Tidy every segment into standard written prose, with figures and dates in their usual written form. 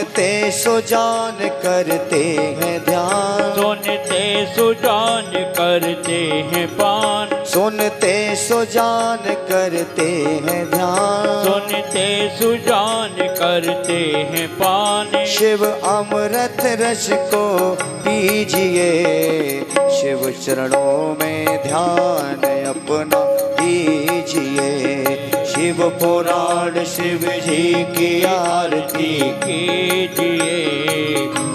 सुनते सुजान करते हैं ध्यान, सुनते सुजान करते हैं पान, सुनते सुजान करते हैं ध्यान, सुनते सुजान करते हैं पान। शिव अमृत रस को पीजिए, शिव चरणों में ध्यान अपना दीजिए। शिव पुराण शिव जी की आरती कीजिए,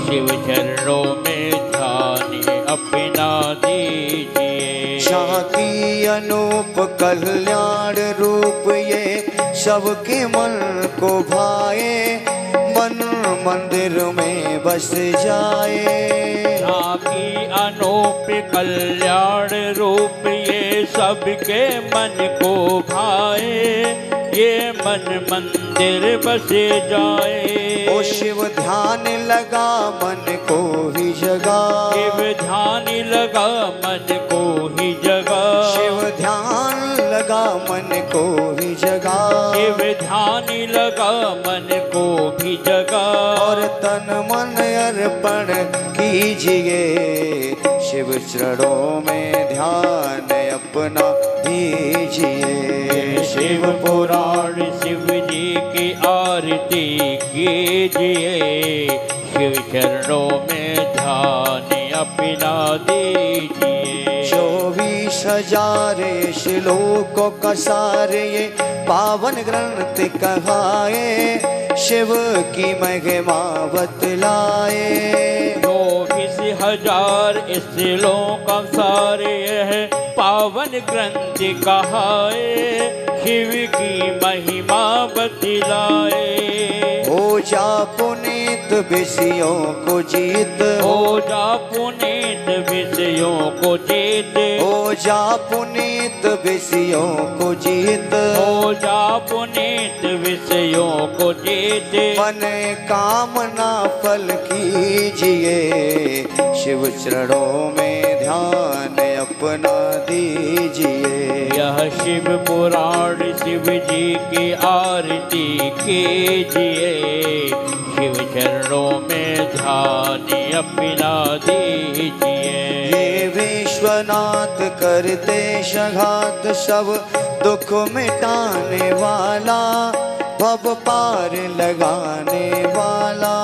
शिव चरणों में ध्यान अपना दीजिए। शाह की अनूप कल्याण रूप ये सबके मन को भाए, मन मंदिर में बस जाए। शाह की अनूप कल्याण रूप ये सबके मन को भाए, ये मन मंदिर बस जाए। ओ शिव ध्यान लगा मन को ही जगा, शिव ध्यान लगा मन को ही जगा, शिव ध्यान लगा मन को ही जगा, शिव ध्यान लगा मन को भी जगा। और तन मन अर्पण कीजिए, शिव चरणों में ध्यान अपना दीजिए। शिव पुराण शिव जी की आरती कीजिए, शिव चरणों में ध्यान अपना दीजिए। 24,000 श्लोकों का सार ये पावन ग्रंथ कहाए, शिव की महिमा बतलाए। 24,000 श्लोकों का सार है पावन ग्रंथ कहाए, शिव की महिमा बतलाए। हो जा पुनीत विषयों को जीत, हो जा पुनीत विषयों को जीत, हो जा पुनीत विषयों को जीत, हो जा पुनीत विषयों को जीत। मन कामना फल कीजिए, शिव चरणों में ध्यान अपना दीजिए। यह शिव पुराण शिव जी की आरती कीजिए, शिव चरणों में ध्यान अपना दीजिए। ये विश्वनाथ करते सघात सब दुख मिटाने वाला, भव पार लगाने वाला।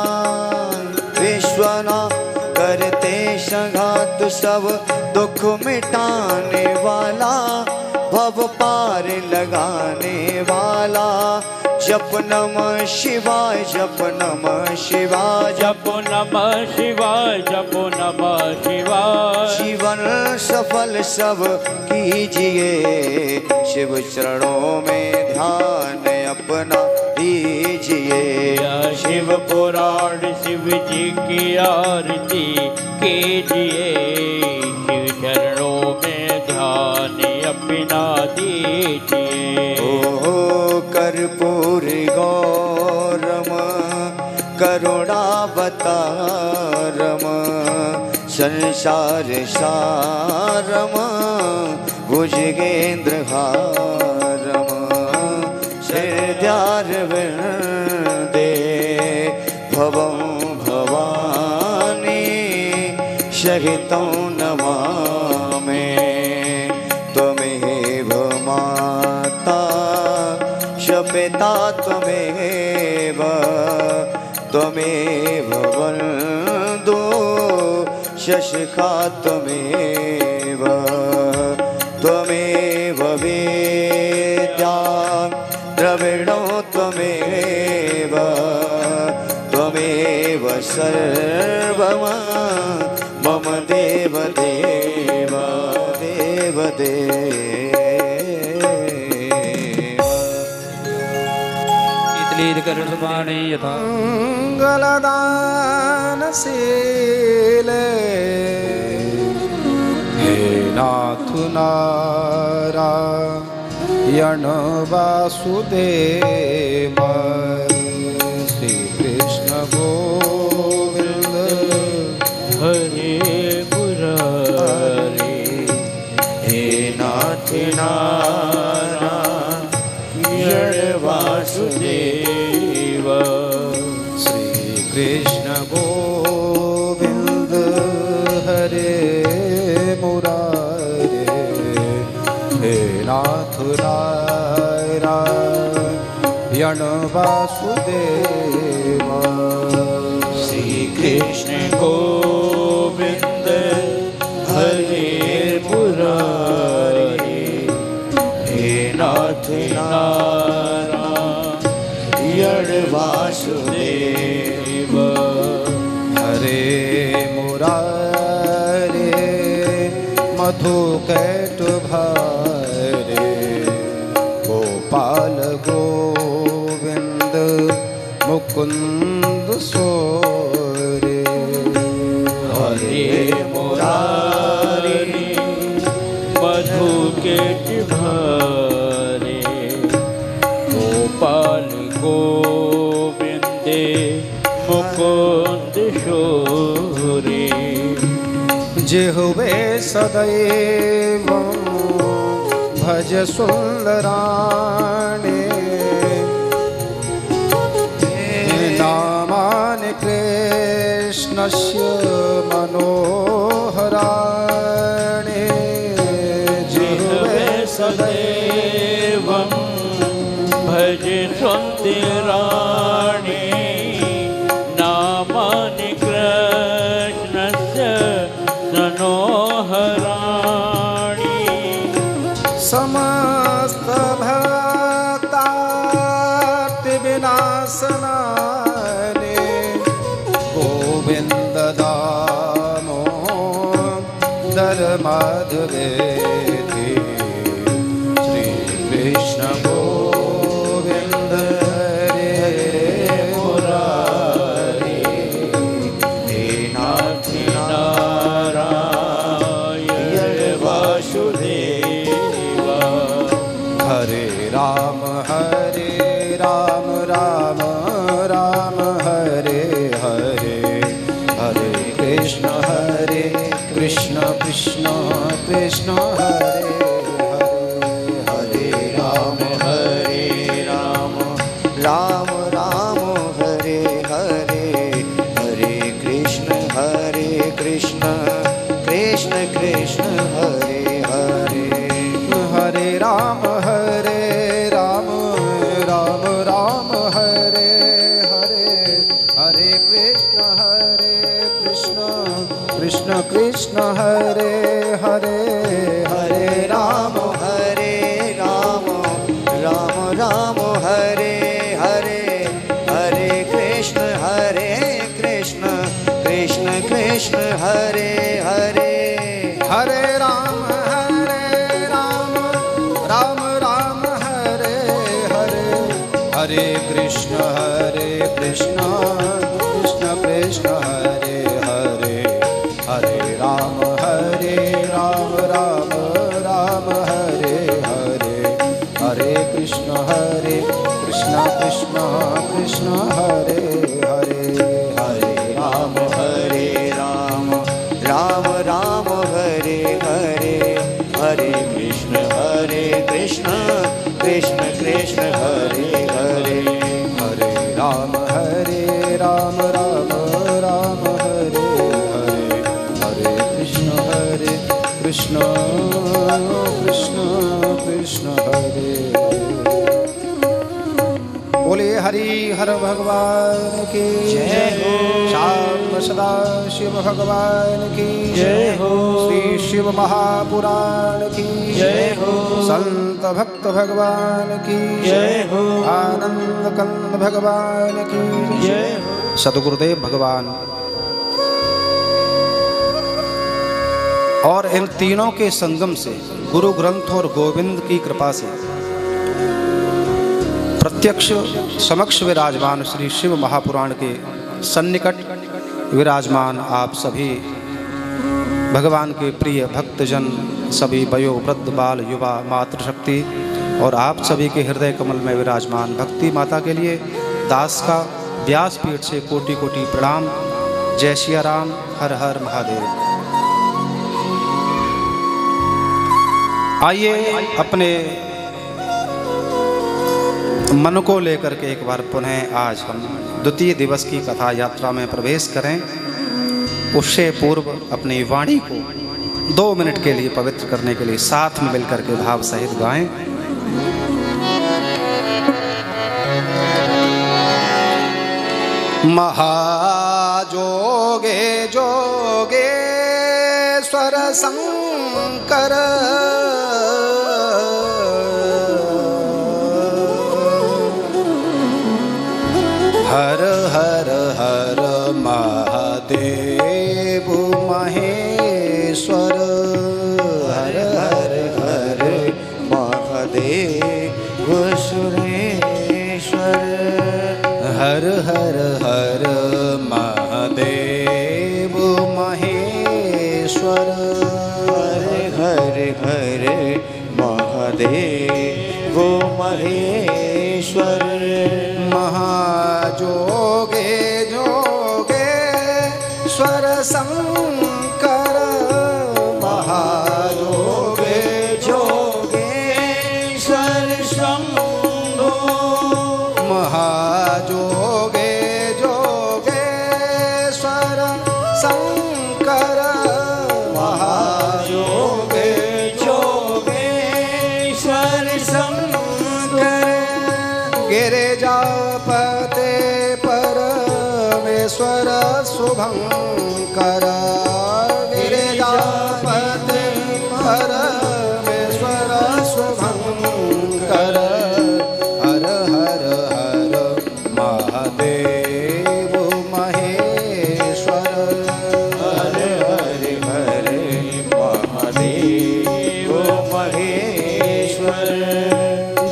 विश्वनाथ करते सघात सब दुख मिटाने वाला, भव पार लगाने वाला। जप नमः शिवाय, जप नमः शिवाय, जप नमः शिवाय, जप नमः शिवाय। जीवन सफल सब कीजिए, शिव चरणों में ध्यान अपना दीजिए। शिव पुराण शिव जी की आरती कीजिए, शिव चरणों में ध्यान अपना दीजिए। ओ कर्पूर गौरम करुणावतारम, संसार सारम भुजगेंद्र हारम। हृदयार वृंदे भवं भवानी, सहितं नमामि त्वमेव माता च पिता त्वमेव, त्वमेव बन्धु शशिखा त्वमेव, त्वमेव वेद्या द्रविणो त्वमेव, त्वमेव सर्वं मम देव देव देव देव। करुणमाणे यथा मंगलदानशीले, हे नाथ नारायण वासुदेव, श्री कृष्ण गोविंद हरे मुरारी। हे नाथ नारायण वासुदेव, श्री कृष्ण गोविंद हरे मुरारे, हे नाथ नारायण वासुदेव। श्री कृष्ण गोविंद हरे मुरारे, हे नाथ नारायण वासुदेव। हरे मुरारे मधु कैट भारे, गोपाल गोविंद मुकुंद सोरे। हरे मुरारे मधु केट भारे, गोपाल गोविंदे मुकुंद शोरे। जिह्वे सदैव भज सुंदराणे, नामानि कृष्णस्य मनोहराणि। जिह्वे सदैव भज सुंदराणि, नामानि कृष्णस्य मनोहराणि। समस्त भक्तार्ति विनाशनानि, गोविंद दामोदर माधवेति। श्री कृष्ण गोविंद हरे मुरारे, हे नाथ नारायण वासुदेव। हरे राम राम राम हरे हरे, हरे कृष्ण कृष्ण कृष्ण हरे हरे। हरे राम राम राम हरे हरे, हरे कृष्ण कृष्ण कृष्ण हरे हरे। हरे राम राम राम हरे हरे, हरे कृष्ण कृष्ण कृष्ण हरे हरे। हरे राम राम राम हरे हरे, हरे कृष्ण कृष्ण कृष्ण हरे हरे। हरे राम राम हरे हरे, हरे कृष्ण कृष्ण कृष्ण हरे हरे। हरे राम राम हरे हरे, हरे कृष्ण कृष्ण कृष्ण हरे हरे। हरे राम राम हरे हरे, हरे कृष्ण कृष्ण कृष्ण हरे हरे। हरे राम राम हरे हरे, हरे कृष्ण कृष्ण कृष्ण हरे हरे। बोले हरि हर भगवान की जय हो। श्याम सदा शिव भगवान की जय हो। श्री शिव महापुराण की जय हो। संत भक्त भगवान की जय हो। आनंद कंद भगवान की जय हो। सद्गुरुदेव भगवान और इन तीनों के संगम से, गुरु ग्रंथ और गोविंद की कृपा से प्रत्यक्ष समक्ष विराजमान श्री शिव महापुराण के सन्निकट विराजमान आप सभी भगवान के प्रिय भक्तजन, सभी वयो वृद्ध बाल युवा मातृशक्ति और आप सभी के हृदय कमल में विराजमान भक्ति माता के लिए दास का व्यासपीठ से कोटि कोटि प्रणाम। जय सिया राम, हर हर महादेव। आइए अपने मन को लेकर के एक बार पुनः आज हम द्वितीय दिवस की कथा यात्रा में प्रवेश करें। उससे पूर्व अपनी वाणी को 2 मिनट के लिए पवित्र करने के लिए साथ में मिलकर के भाव सहित गाएं। महाजोगे जोगेश्वर शंकर हर हर हर महादेव महेश्वर हर हर हर महादेव सुरेश्वर हर हर हर महादेव महेश्वर हर हर हर महादेव महेश्वर महाजोगे जोगेश्वर शंकर महाजोगे जोगेश्वर शंभो महाजोगे जोगेश्वर शंकर महाजोगे जोगेश्वर शंकर गिरिजापते परमेश्वर शुभंकर गिरिजापते परमेश्वर शुभंकर हर हर हर महादेव महेश्वर हर हर हर महादेव महेश्वर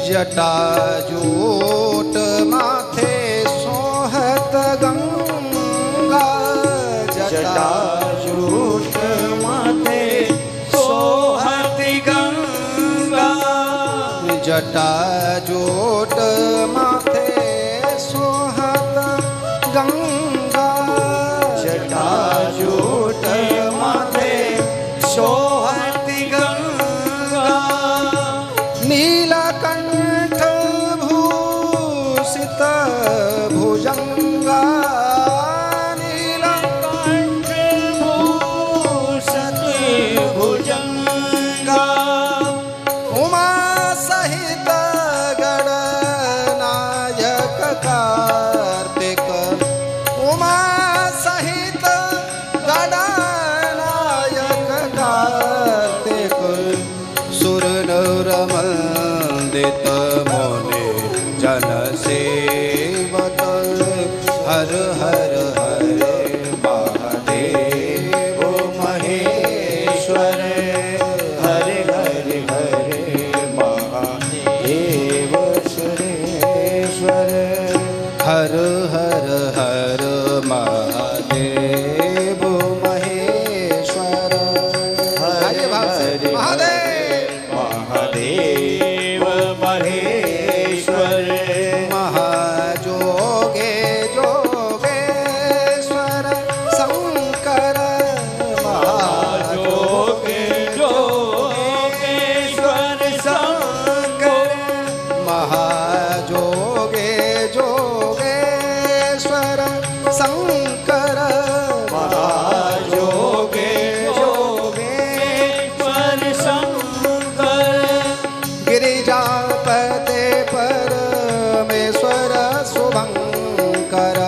जटाजूट माथे सोहत गंगा जटाजूट माथे सोहत गंगा जटाजूट माथे सोहत गंगा जटाजूट माथे सोहत गंगा नीलकंठ भूषित भुजंगा नीलकंठ भूषित भुजंगा उमा सहित गणनायक कार्तिक उमा सहित गणनायक कार्तिक सुर नर मंदित मोने जन सेवक हर हर हर महादेव महेश्वर हर हर हर महादेव सुरेश्वर हर हर हर महादेव महेश्वर आइए भाव से महादेव महादेव महेश्वर महाजोगे जोगेश्वर शंकर जोगे जोगेश्वर शंकर महाजोगे जोगेश्वर शंकर महाजोगे जोगेश्वर शंकर गिरिजापते परमेश्वर शुभंकर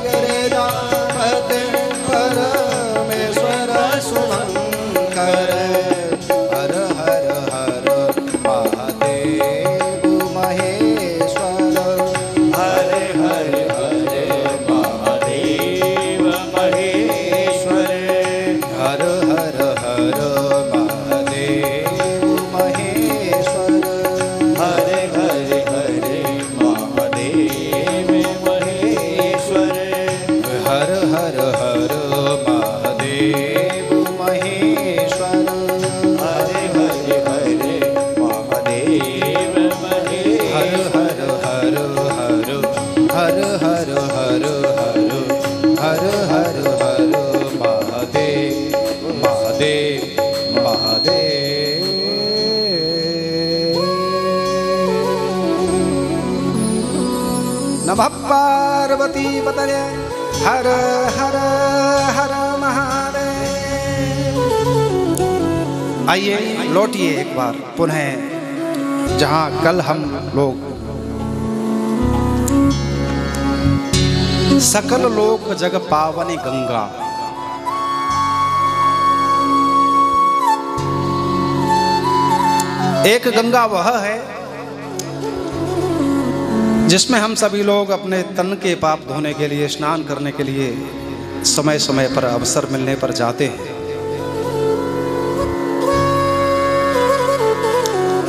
गिरिजापते परमेश्वर शुभंकर हर हर हर महादेव महेश्वर हर हर हर महादेव महेश्वर हर हर हर महादेव महेश्वर हर हर हर महादेव महेश्वर हर हर हर महादेव महेश्वर हर हर हर महादेव हर हर हर हर हर हर हर हर हर महादेव महादेव महादेव नमः पार्वती पतये हर हर हर महादेव। आइए लौटिए एक बार पुनः जहां कल हम लोग सकल लोक जग पावनी गंगा, एक गंगा वह है जिसमें हम सभी लोग अपने तन के पाप धोने के लिए, स्नान करने के लिए समय समय पर अवसर मिलने पर जाते हैं।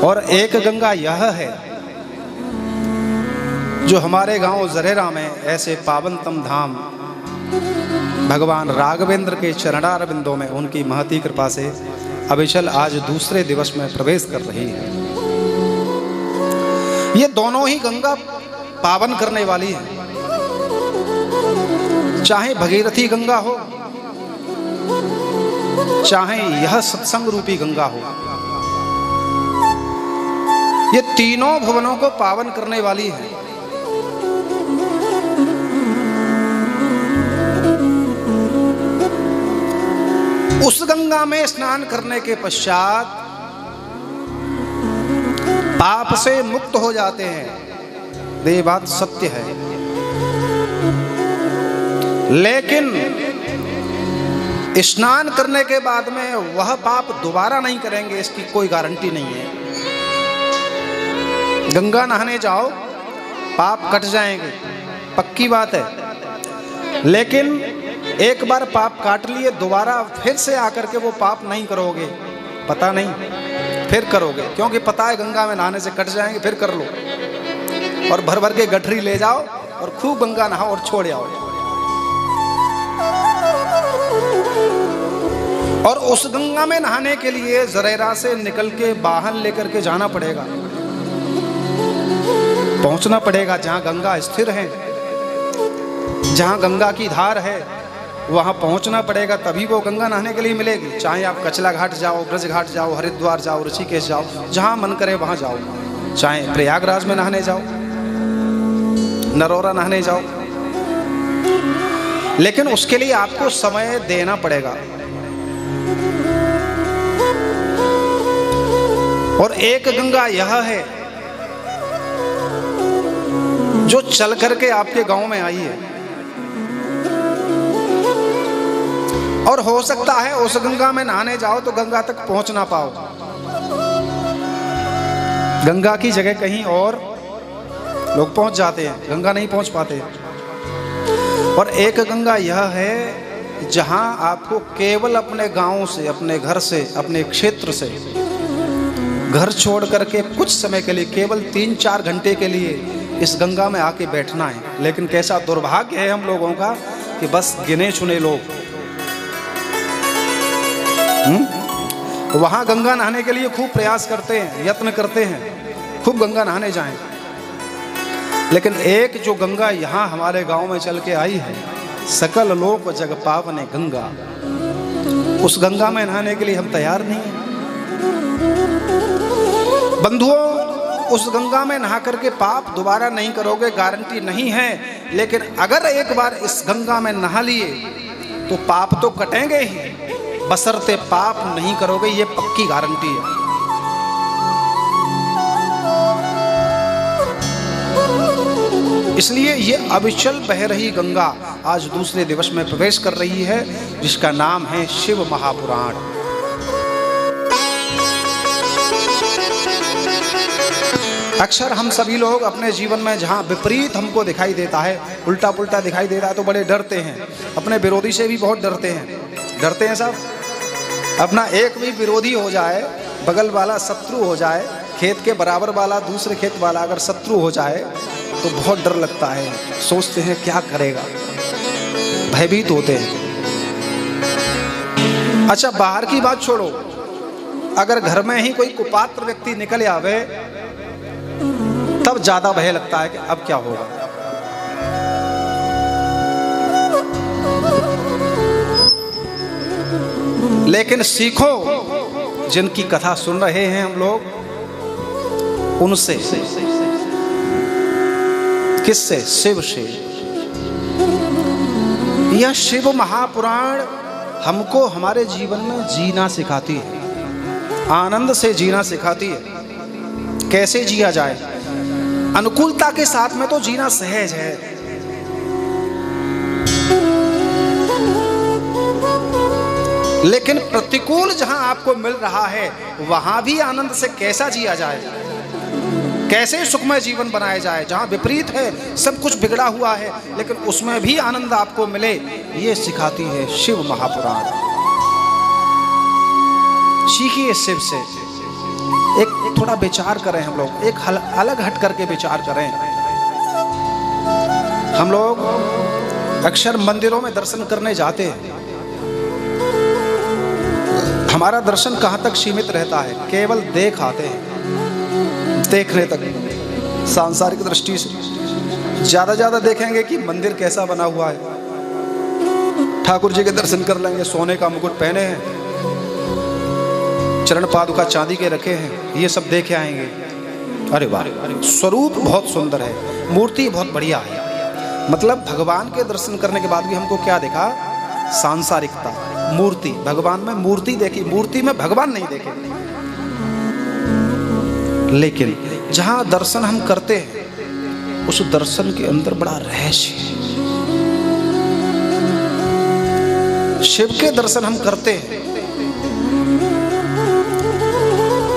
और एक गंगा यह है जो हमारे गांव जरेरा में ऐसे पावनतम धाम भगवान राघवेंद्र के चरणारविंदों में उनकी महती कृपा से अविचल आज दूसरे दिवस में प्रवेश कर रही है। ये दोनों ही गंगा पावन करने वाली है, चाहे भगीरथी गंगा हो, चाहे यह सत्संग रूपी गंगा हो। ये तीनों भुवनों को पावन करने वाली है। उस गंगा में स्नान करने के पश्चात पाप से मुक्त हो जाते हैं, ये बात सत्य है। लेकिन स्नान करने के बाद में वह पाप दोबारा नहीं करेंगे, इसकी कोई गारंटी नहीं है। गंगा नहाने जाओ, पाप कट जाएंगे, पक्की बात है। लेकिन एक बार पाप काट लिए, दोबारा फिर से आकर के वो पाप नहीं करोगे, पता नहीं फिर करोगे, क्योंकि पता है गंगा में नहाने से कट जाएंगे। फिर कर लो और भर भर के गठरी ले जाओ और खूब गंगा नहाओ और छोड़ आओ। और उस गंगा में नहाने के लिए जरेरा से निकल के वाहन लेकर के जाना पड़ेगा, पहुंचना पड़ेगा जहां गंगा स्थिर है, जहां गंगा की धार है, वहां पहुंचना पड़ेगा, तभी वो गंगा नहाने के लिए मिलेगी। चाहे आप कचला घाट जाओ, ब्रज घाट जाओ, हरिद्वार जाओ, ऋषिकेश जाओ, जहां मन करे वहां जाओ। चाहे प्रयागराज में नहाने जाओ, नरोरा नहाने जाओ, लेकिन उसके लिए आपको समय देना पड़ेगा। और एक गंगा यह है जो चल करके आपके गांव में आई है, और हो सकता है उस गंगा में नहाने जाओ तो गंगा तक पहुंच ना पाओ, गंगा की जगह कहीं और लोग पहुंच जाते हैं, गंगा नहीं पहुंच पाते। और एक गंगा यह है जहां आपको केवल अपने गांव से, अपने घर से, अपने क्षेत्र से घर छोड़ करके कुछ समय के लिए, केवल 3-4 घंटे के लिए इस गंगा में आके बैठना है। लेकिन कैसा दुर्भाग्य है हम लोगों का कि बस गिने चुने लोग वहां गंगा नहाने के लिए खूब प्रयास करते हैं, यत्न करते हैं, खूब गंगा नहाने जाएं। लेकिन एक जो गंगा यहाँ हमारे गांव में चल के आई है, सकल लोक जग पावने गंगा, उस गंगा में नहाने के लिए हम तैयार नहीं हैं। बंधुओं, उस गंगा में नहा करके पाप दोबारा नहीं करोगे, गारंटी नहीं है। लेकिन अगर एक बार इस गंगा में नहा लिए तो पाप तो कटेंगे ही, बशर्ते पाप नहीं करोगे, ये पक्की गारंटी है। इसलिए ये अविचल बह रही गंगा आज दूसरे दिवस में प्रवेश कर रही है, जिसका नाम है शिव महापुराण। अक्सर हम सभी लोग अपने जीवन में जहाँ विपरीत हमको दिखाई देता है, उल्टा पुल्टा दिखाई देता है, तो बड़े डरते हैं। अपने विरोधी से भी बहुत डरते हैं। डरते हैं साहब, अपना एक भी विरोधी हो जाए, बगल वाला शत्रु हो जाए, खेत के बराबर वाला दूसरे खेत वाला अगर शत्रु हो जाए तो बहुत डर लगता है। सोचते हैं क्या करेगा, भयभीत होते हैं। अच्छा, बाहर की बात छोड़ो, अगर घर में ही कोई कुपात्र व्यक्ति निकल आवे तब ज्यादा भय लगता है कि अब क्या होगा। लेकिन सीखो, जिनकी कथा सुन रहे हैं हम लोग, उनसे किससे? शिव से। यह शिव महापुराण हमको हमारे जीवन में जीना सिखाती है, आनंद से जीना सिखाती है। कैसे जिया जाए? अनुकूलता के साथ में तो जीना सहज है, लेकिन प्रतिकूल जहां आपको मिल रहा है वहां भी आनंद से कैसा जिया जाए, कैसे सुखमय जीवन बनाया जाए। जहां विपरीत है, सब कुछ बिगड़ा हुआ है, लेकिन उसमें भी आनंद आपको मिले, ये सिखाती है शिव महापुराण। सीखिए शिव से। एक थोड़ा विचार करें हम लोग, एक अलग हट करके विचार करें। हम लोग अक्सर मंदिरों में दर्शन करने जाते हैं। हमारा दर्शन कहाँ तक सीमित रहता है? केवल देख आते हैं, देखने तक, सांसारिक दृष्टि से। ज्यादा देखेंगे कि मंदिर कैसा बना हुआ है, ठाकुर जी के दर्शन कर लेंगे, सोने का मुकुट पहने हैं, चरण पादुका चांदी के रखे हैं, ये सब देखे आएंगे। अरे वाह, स्वरूप बहुत सुंदर है, मूर्ति बहुत बढ़िया है। मतलब भगवान के दर्शन करने के बाद भी हमको क्या देखा? सांसारिकता, मूर्ति। भगवान में मूर्ति देखी, मूर्ति में भगवान नहीं देखे। लेकिन जहां दर्शन हम करते हैं, उस दर्शन के अंदर बड़ा रहस्य है। शिव के दर्शन हम करते हैं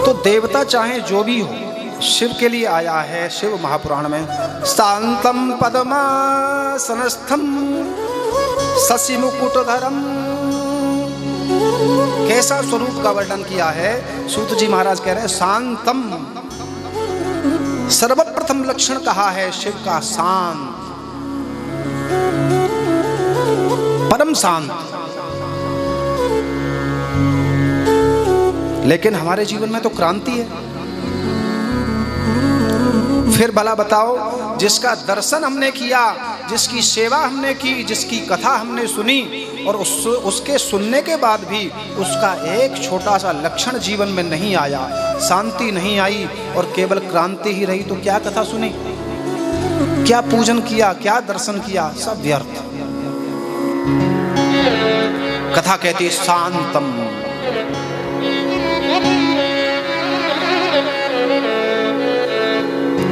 तो देवता चाहे जो भी हो, शिव के लिए आया है शिव महापुराण में। शांतम पद्मासनस्थम शशि मुकुटधरम। कैसा स्वरूप का वर्णन किया है? सूत जी महाराज कह रहे हैं शांतम। सर्वप्रथम लक्षण कहा है शिव का शांत, परम शांत। लेकिन हमारे जीवन में तो क्रांति है। फिर भला बताओ, जिसका दर्शन हमने किया, जिसकी सेवा हमने की, जिसकी कथा हमने सुनी, और उसके सुनने के बाद भी उसका एक छोटा सा लक्षण जीवन में नहीं आया, शांति नहीं आई, और केवल क्रांति ही रही, तो क्या कथा सुनी, क्या पूजन किया, क्या दर्शन किया? सब व्यर्थ। कथा कहती है शांतम।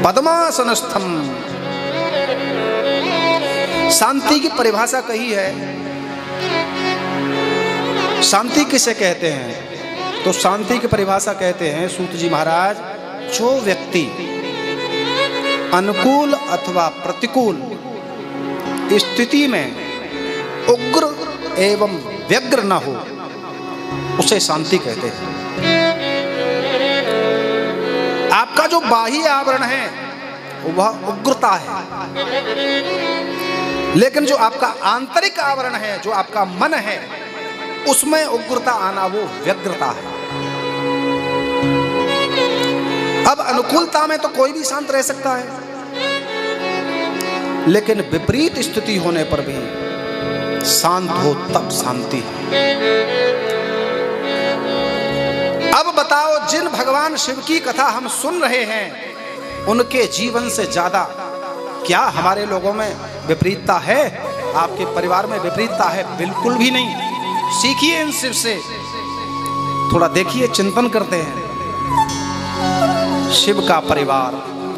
पद्मासनस्थम। शांति की परिभाषा कही है। शांति किसे कहते हैं? तो शांति की परिभाषा कहते हैं सूत जी महाराज, जो व्यक्ति अनुकूल अथवा प्रतिकूल स्थिति में उग्र एवं व्यग्र न हो, उसे शांति कहते हैं। आपका जो बाह्य आवरण है वह उग्रता है, लेकिन जो आपका आंतरिक आवरण है, जो आपका मन है, उसमें उग्रता आना वो व्यग्रता है। अब अनुकूलता में तो कोई भी शांत रह सकता है, लेकिन विपरीत स्थिति होने पर भी शांत हो तब शांति है। अब बताओ, जिन भगवान शिव की कथा हम सुन रहे हैं, उनके जीवन से ज्यादा क्या हमारे लोगों में विपरीतता है? आपके परिवार में विपरीतता है? बिल्कुल भी नहीं। सीखिए इन शिव से, थोड़ा देखिए, चिंतन करते हैं। शिव का परिवार,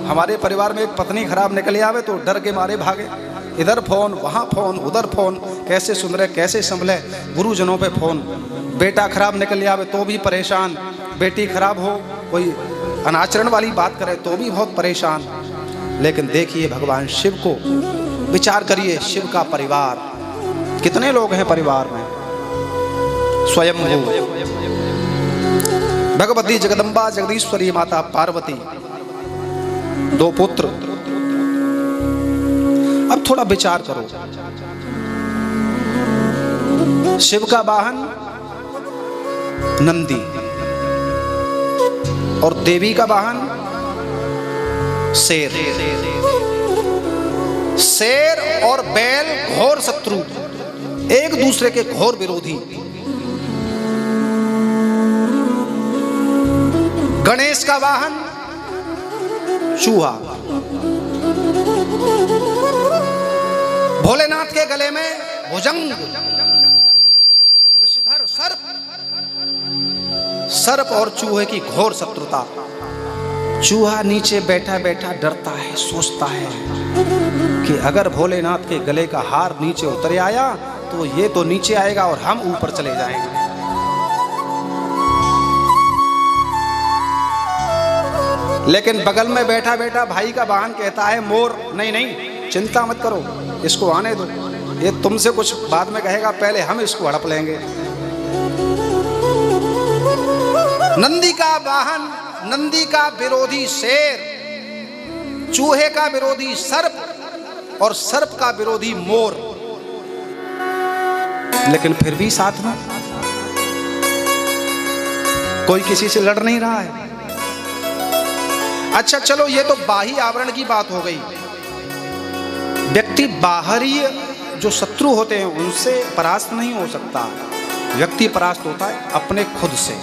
हमारे परिवार में एक पत्नी खराब निकल आवे तो डर के मारे भागे, इधर फोन, वहां फोन, उधर फोन, कैसे सुधरे, कैसे संभले, गुरुजनों पे फोन। बेटा खराब निकल आवे तो भी परेशान, बेटी खराब हो, कोई अनाचरण वाली बात करे तो भी बहुत परेशान। लेकिन देखिए भगवान शिव को, विचार करिए, शिव का परिवार, कितने लोग हैं परिवार में? स्वयंभू भगवती जगदम्बा जगदीश्वरी माता पार्वती, 2 पुत्र। अब थोड़ा विचार करो, शिव का वाहन नंदी और देवी का वाहन शेर। शेर और बैल घोर शत्रु, एक दूसरे के घोर विरोधी। गणेश का वाहन चूहा, भोलेनाथ के गले में भुजंग, विषधर सर्प, सर्प और चूहे की घोर शत्रुता। चूहा नीचे बैठा बैठा डरता है, सोचता है कि अगर भोलेनाथ के गले का हार नीचे उतर आया तो ये तो नीचे आएगा और हम ऊपर चले जाएंगे। लेकिन बगल में बैठा बैठा भाई का वाहन कहता है मोर, नहीं नहीं चिंता मत करो, इसको आने दो, ये तुमसे कुछ बाद में कहेगा, पहले हम इसको हड़प लेंगे। नंदी का वाहन, नंदी का विरोधी शेर, चूहे का विरोधी सर्प और सर्प का विरोधी मोर, लेकिन फिर भी साथ में कोई किसी से लड़ नहीं रहा है। अच्छा चलो, ये तो बाह्य आवरण की बात हो गई। व्यक्ति बाहरी जो शत्रु होते हैं उनसे परास्त नहीं हो सकता, व्यक्ति परास्त होता है अपने खुद से।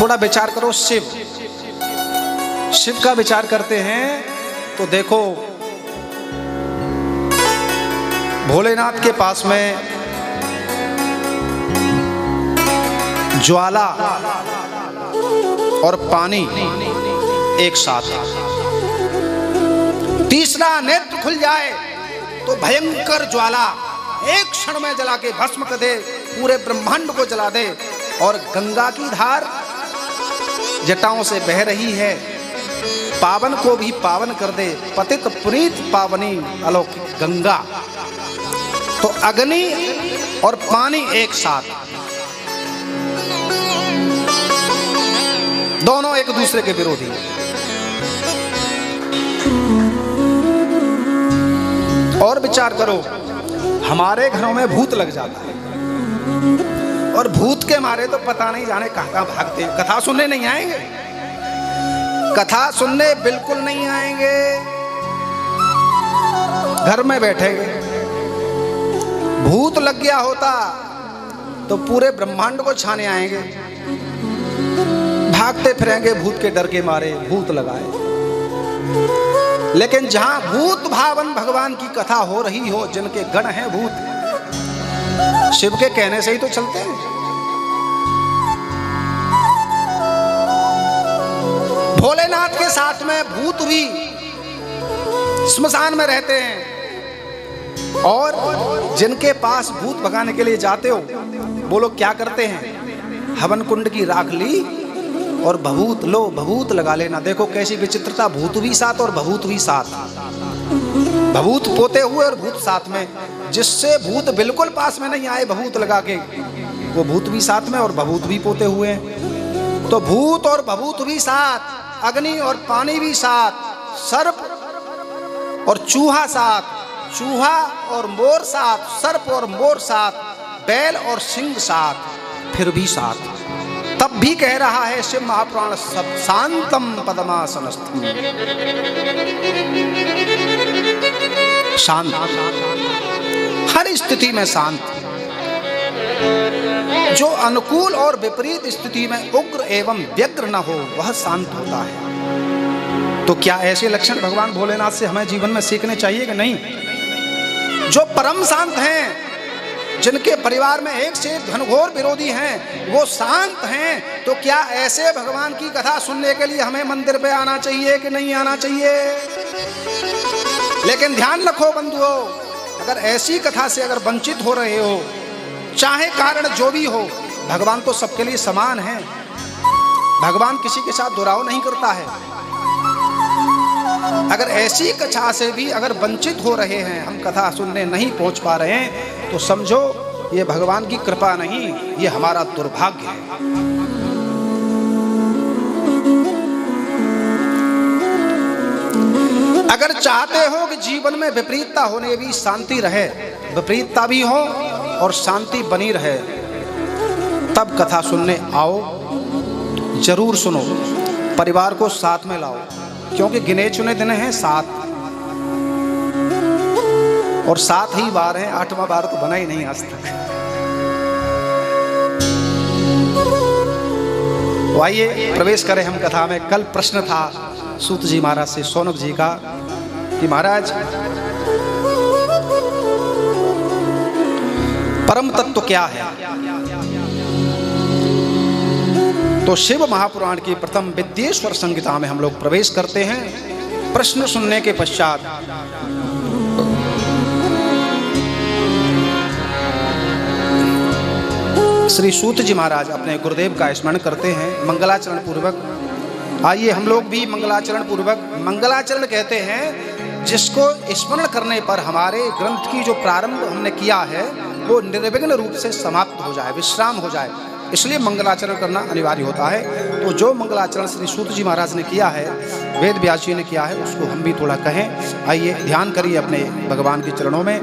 थोड़ा विचार करो, शिव, शिव का विचार करते हैं तो देखो भोलेनाथ के पास में ज्वाला और पानी एक साथ, तीसरा नेत्र खुल जाए तो भयंकर ज्वाला एक क्षण में जला के भस्म कर दे, पूरे ब्रह्मांड को जला दे। और गंगा की धार जटाओं से बह रही है, पावन को भी पावन कर दे, पतित पुनीत पावनी अलौकिक गंगा। तो अग्नि और पानी एक साथ, दोनों एक दूसरे के विरोधी। और विचार करो, हमारे घरों में भूत लग जाता है और भूत के मारे तो पता नहीं जाने कहां कहां भागते हैं। कथा सुनने नहीं आएंगे, कथा सुनने बिल्कुल नहीं आएंगे, घर में बैठेंगे। भूत लग गया होता तो पूरे ब्रह्मांड को छाने आएंगे, भागते फिरेंगे भूत के डर के मारे, भूत लगाए। लेकिन जहां भूत भावन भगवान की कथा हो रही हो, जिनके गण हैं भूत, शिव के कहने से ही तो चलते हैं। भोलेनाथ के साथ में भूत भी स्मशान में रहते हैं, और जिनके पास भूत भगाने के लिए जाते हो, बोलो क्या करते हैं? हवन कुंड की राख ली और भभूत लो, भभूत लगा लेना। देखो कैसी विचित्रता, भूत भी साथ और भभूत भी साथ, भभूत पोते हुए और भूत साथ में। जिससे भूत बिल्कुल पास में नहीं आए भभूत लगा के, वो भूत भी साथ में और भभूत भी पोते हुए हैं। तो भूत और भभूत भी साथ, अग्नि और पानी भी साथ, सर्प और चूहा साथ, चूहा और मोर साथ, सर्प और मोर साथ, बैल और सिंह साथ, फिर भी साथ। तब भी कह रहा है शिव महापुराण, सब शांतम पद्मासनस्थम, शांत, हर स्थिति में शांत। जो अनुकूल और विपरीत स्थिति में उग्र एवं व्यग्र न हो, वह शांत होता है। तो क्या ऐसे लक्षण भगवान भोलेनाथ से हमें जीवन में सीखने चाहिए कि नहीं? जो परम शांत हैं, जिनके परिवार में एक से घनघोर विरोधी हैं, वो शांत हैं, तो क्या ऐसे भगवान की कथा सुनने के लिए हमें मंदिर पे आना चाहिए कि नहीं आना चाहिए? लेकिन ध्यान रखो बंधुओं, अगर ऐसी कथा से अगर वंचित हो रहे हो, चाहे कारण जो भी हो, भगवान तो सबके लिए समान है। भगवान किसी के साथ दुराव नहीं करता है। अगर ऐसी कथा से भी अगर वंचित हो रहे हैं, हम कथा सुनने नहीं पहुंच पा रहे हैं, तो समझो ये भगवान की कृपा नहीं, ये हमारा दुर्भाग्य है। अगर चाहते हो कि जीवन में विपरीतता होने भी शांति रहे, विपरीतता भी हो और शांति बनी रहे, तब कथा सुनने आओ, जरूर सुनो, परिवार को साथ में लाओ, क्योंकि गिने चुने दिन हैं 7, और 7 ही बार हैं, 8वां बार तो बना ही नहीं आज तक। तो आइए प्रवेश करें हम कथा में। कल प्रश्न था सूत जी महाराज से शौनक जी का कि महाराज परम तत्व क्या है। तो शिव महापुराण की प्रथम विद्येश्वर संहिता में हम लोग प्रवेश करते हैं। प्रश्न सुनने के पश्चात श्री सूत जी महाराज अपने गुरुदेव का स्मरण करते हैं मंगलाचरण पूर्वक। आइए हम लोग भी मंगलाचरण पूर्वक, मंगलाचरण कहते हैं जिसको स्मरण करने पर हमारे ग्रंथ की जो प्रारंभ हमने किया है वो निर्विघ्न रूप से समाप्त हो जाए, विश्राम हो जाए, इसलिए मंगलाचरण करना अनिवार्य होता है। तो जो मंगलाचरण श्री सूत जी महाराज ने किया है, वेद व्यास जी ने किया है, उसको हम भी थोड़ा कहें। आइए ध्यान करिए अपने भगवान के चरणों में।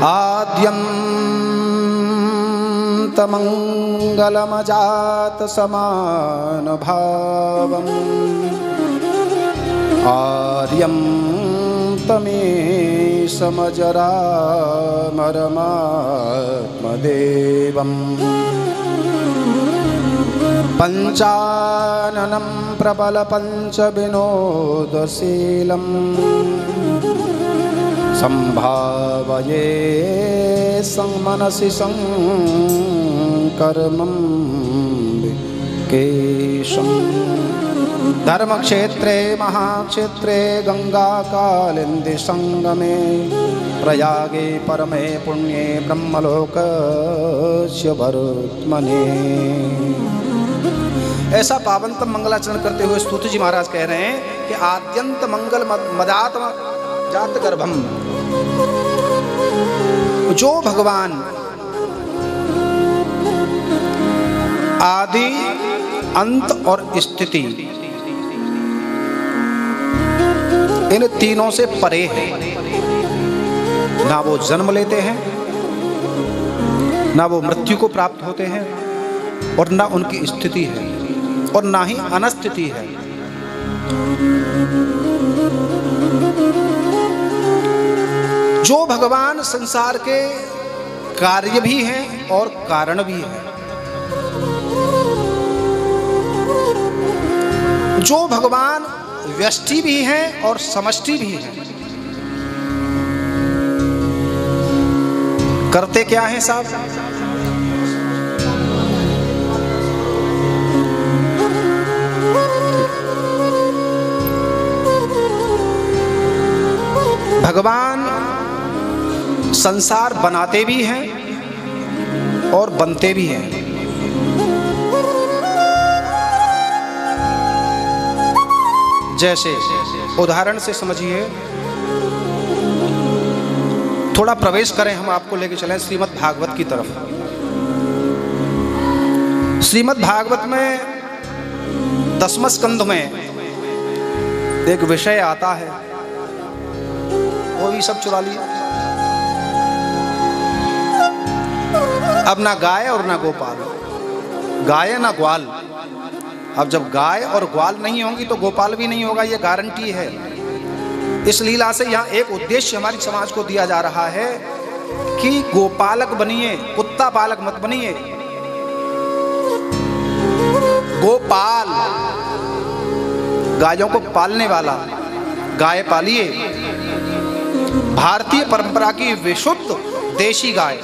आद्यंत मंगलमजात समान भावम् आर्यं तमेशमजरामरमात्मदेवम् पंचाननं प्रबल पंचविनोदशीलम् संभावये संमनसि संकर्मं केशम्। धर्मक्षेत्रे महाक्षेत्रे गंगा कालिंदी संगमे प्रयागे परमे पुण्ये ब्रह्मलोकस्य वर्त्मने। ऐसा पावनतम मंगलाचरण करते हुए स्तुति जी महाराज कह रहे हैं कि आद्यंत मंगल मदात्म जात गर्भम, जो भगवान आदि अंत और स्थिति इन तीनों से परे है, ना वो जन्म लेते हैं, ना वो मृत्यु को प्राप्त होते हैं, और ना उनकी स्थिति है, और ना ही अनस्थिति है। जो भगवान संसार के कार्य भी हैं और कारण भी हैं, जो भगवान व्यष्टि भी हैं और समष्टि भी हैं। करते क्या हैं साहब? भगवान संसार बनाते भी हैं और बनते भी हैं। जैसे उदाहरण से समझिए, थोड़ा प्रवेश करें, हम आपको लेके चलें श्रीमद् भागवत की तरफ। श्रीमद् भागवत में 10वें स्कंध में एक विषय आता है, वो भी सब चुरा लिया। अब ना गाय और ना गोपाल, गाय ना ग्वाल। अब जब गाय और ग्वाल नहीं होंगी तो गोपाल भी नहीं होगा, ये गारंटी है। इस लीला से यहाँ एक उद्देश्य हमारी समाज को दिया जा रहा है कि गोपालक बनिए, कुत्ता पालक मत बनिए। गोपाल, गायों को पालने वाला, गाय पालिए। भारतीय परंपरा की विशुद्ध देशी गाय,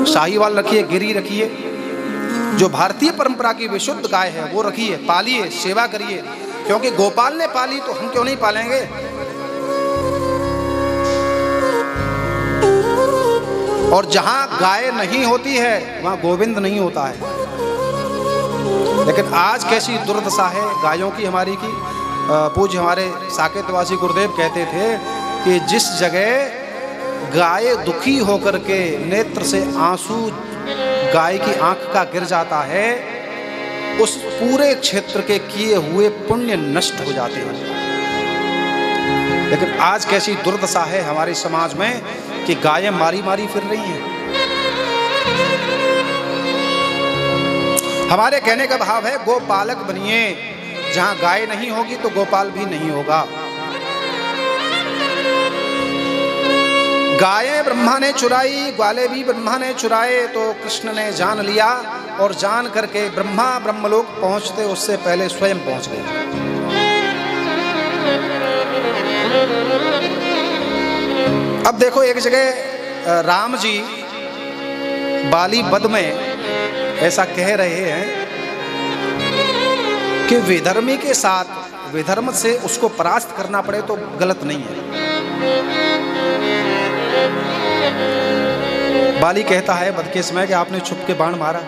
शाहीवाल रखिए, गिरी रखिए, जो भारतीय परंपरा की विशुद्ध गाय है वो रखिए, पालिए, सेवा करिए। क्योंकि गोपाल ने पाली तो हम क्यों नहीं पालेंगे। और जहां गाय नहीं होती है वहां गोविंद नहीं होता है। लेकिन आज कैसी दुर्दशा है गायों की हमारी की। पूज्य हमारे साकेतवासी गुरुदेव कहते थे कि जिस जगह गाय दुखी होकर के नेत्र से आंसू गाय की आंख का गिर जाता है, उस पूरे क्षेत्र के किए हुए पुण्य नष्ट हो जाते हैं। लेकिन आज कैसी दुर्दशा है हमारे समाज में कि गायें मारी मारी फिर रही हैं। हमारे कहने का भाव है गोपालक बनिए। जहां गाय नहीं होगी तो गोपाल भी नहीं होगा। गायें ब्रह्मा ने चुराई, ग्वाले भी ब्रह्मा ने चुराए, तो कृष्ण ने जान लिया और जान करके ब्रह्मा ब्रह्मलोक पहुंचते उससे पहले स्वयं पहुंच गए। अब देखो एक जगह राम जी बाली वध में ऐसा कह रहे हैं कि विधर्मी के साथ विधर्म से उसको परास्त करना पड़े तो गलत नहीं है। बाली कहता है वध के समय कि आपने छुप के बाण मारा।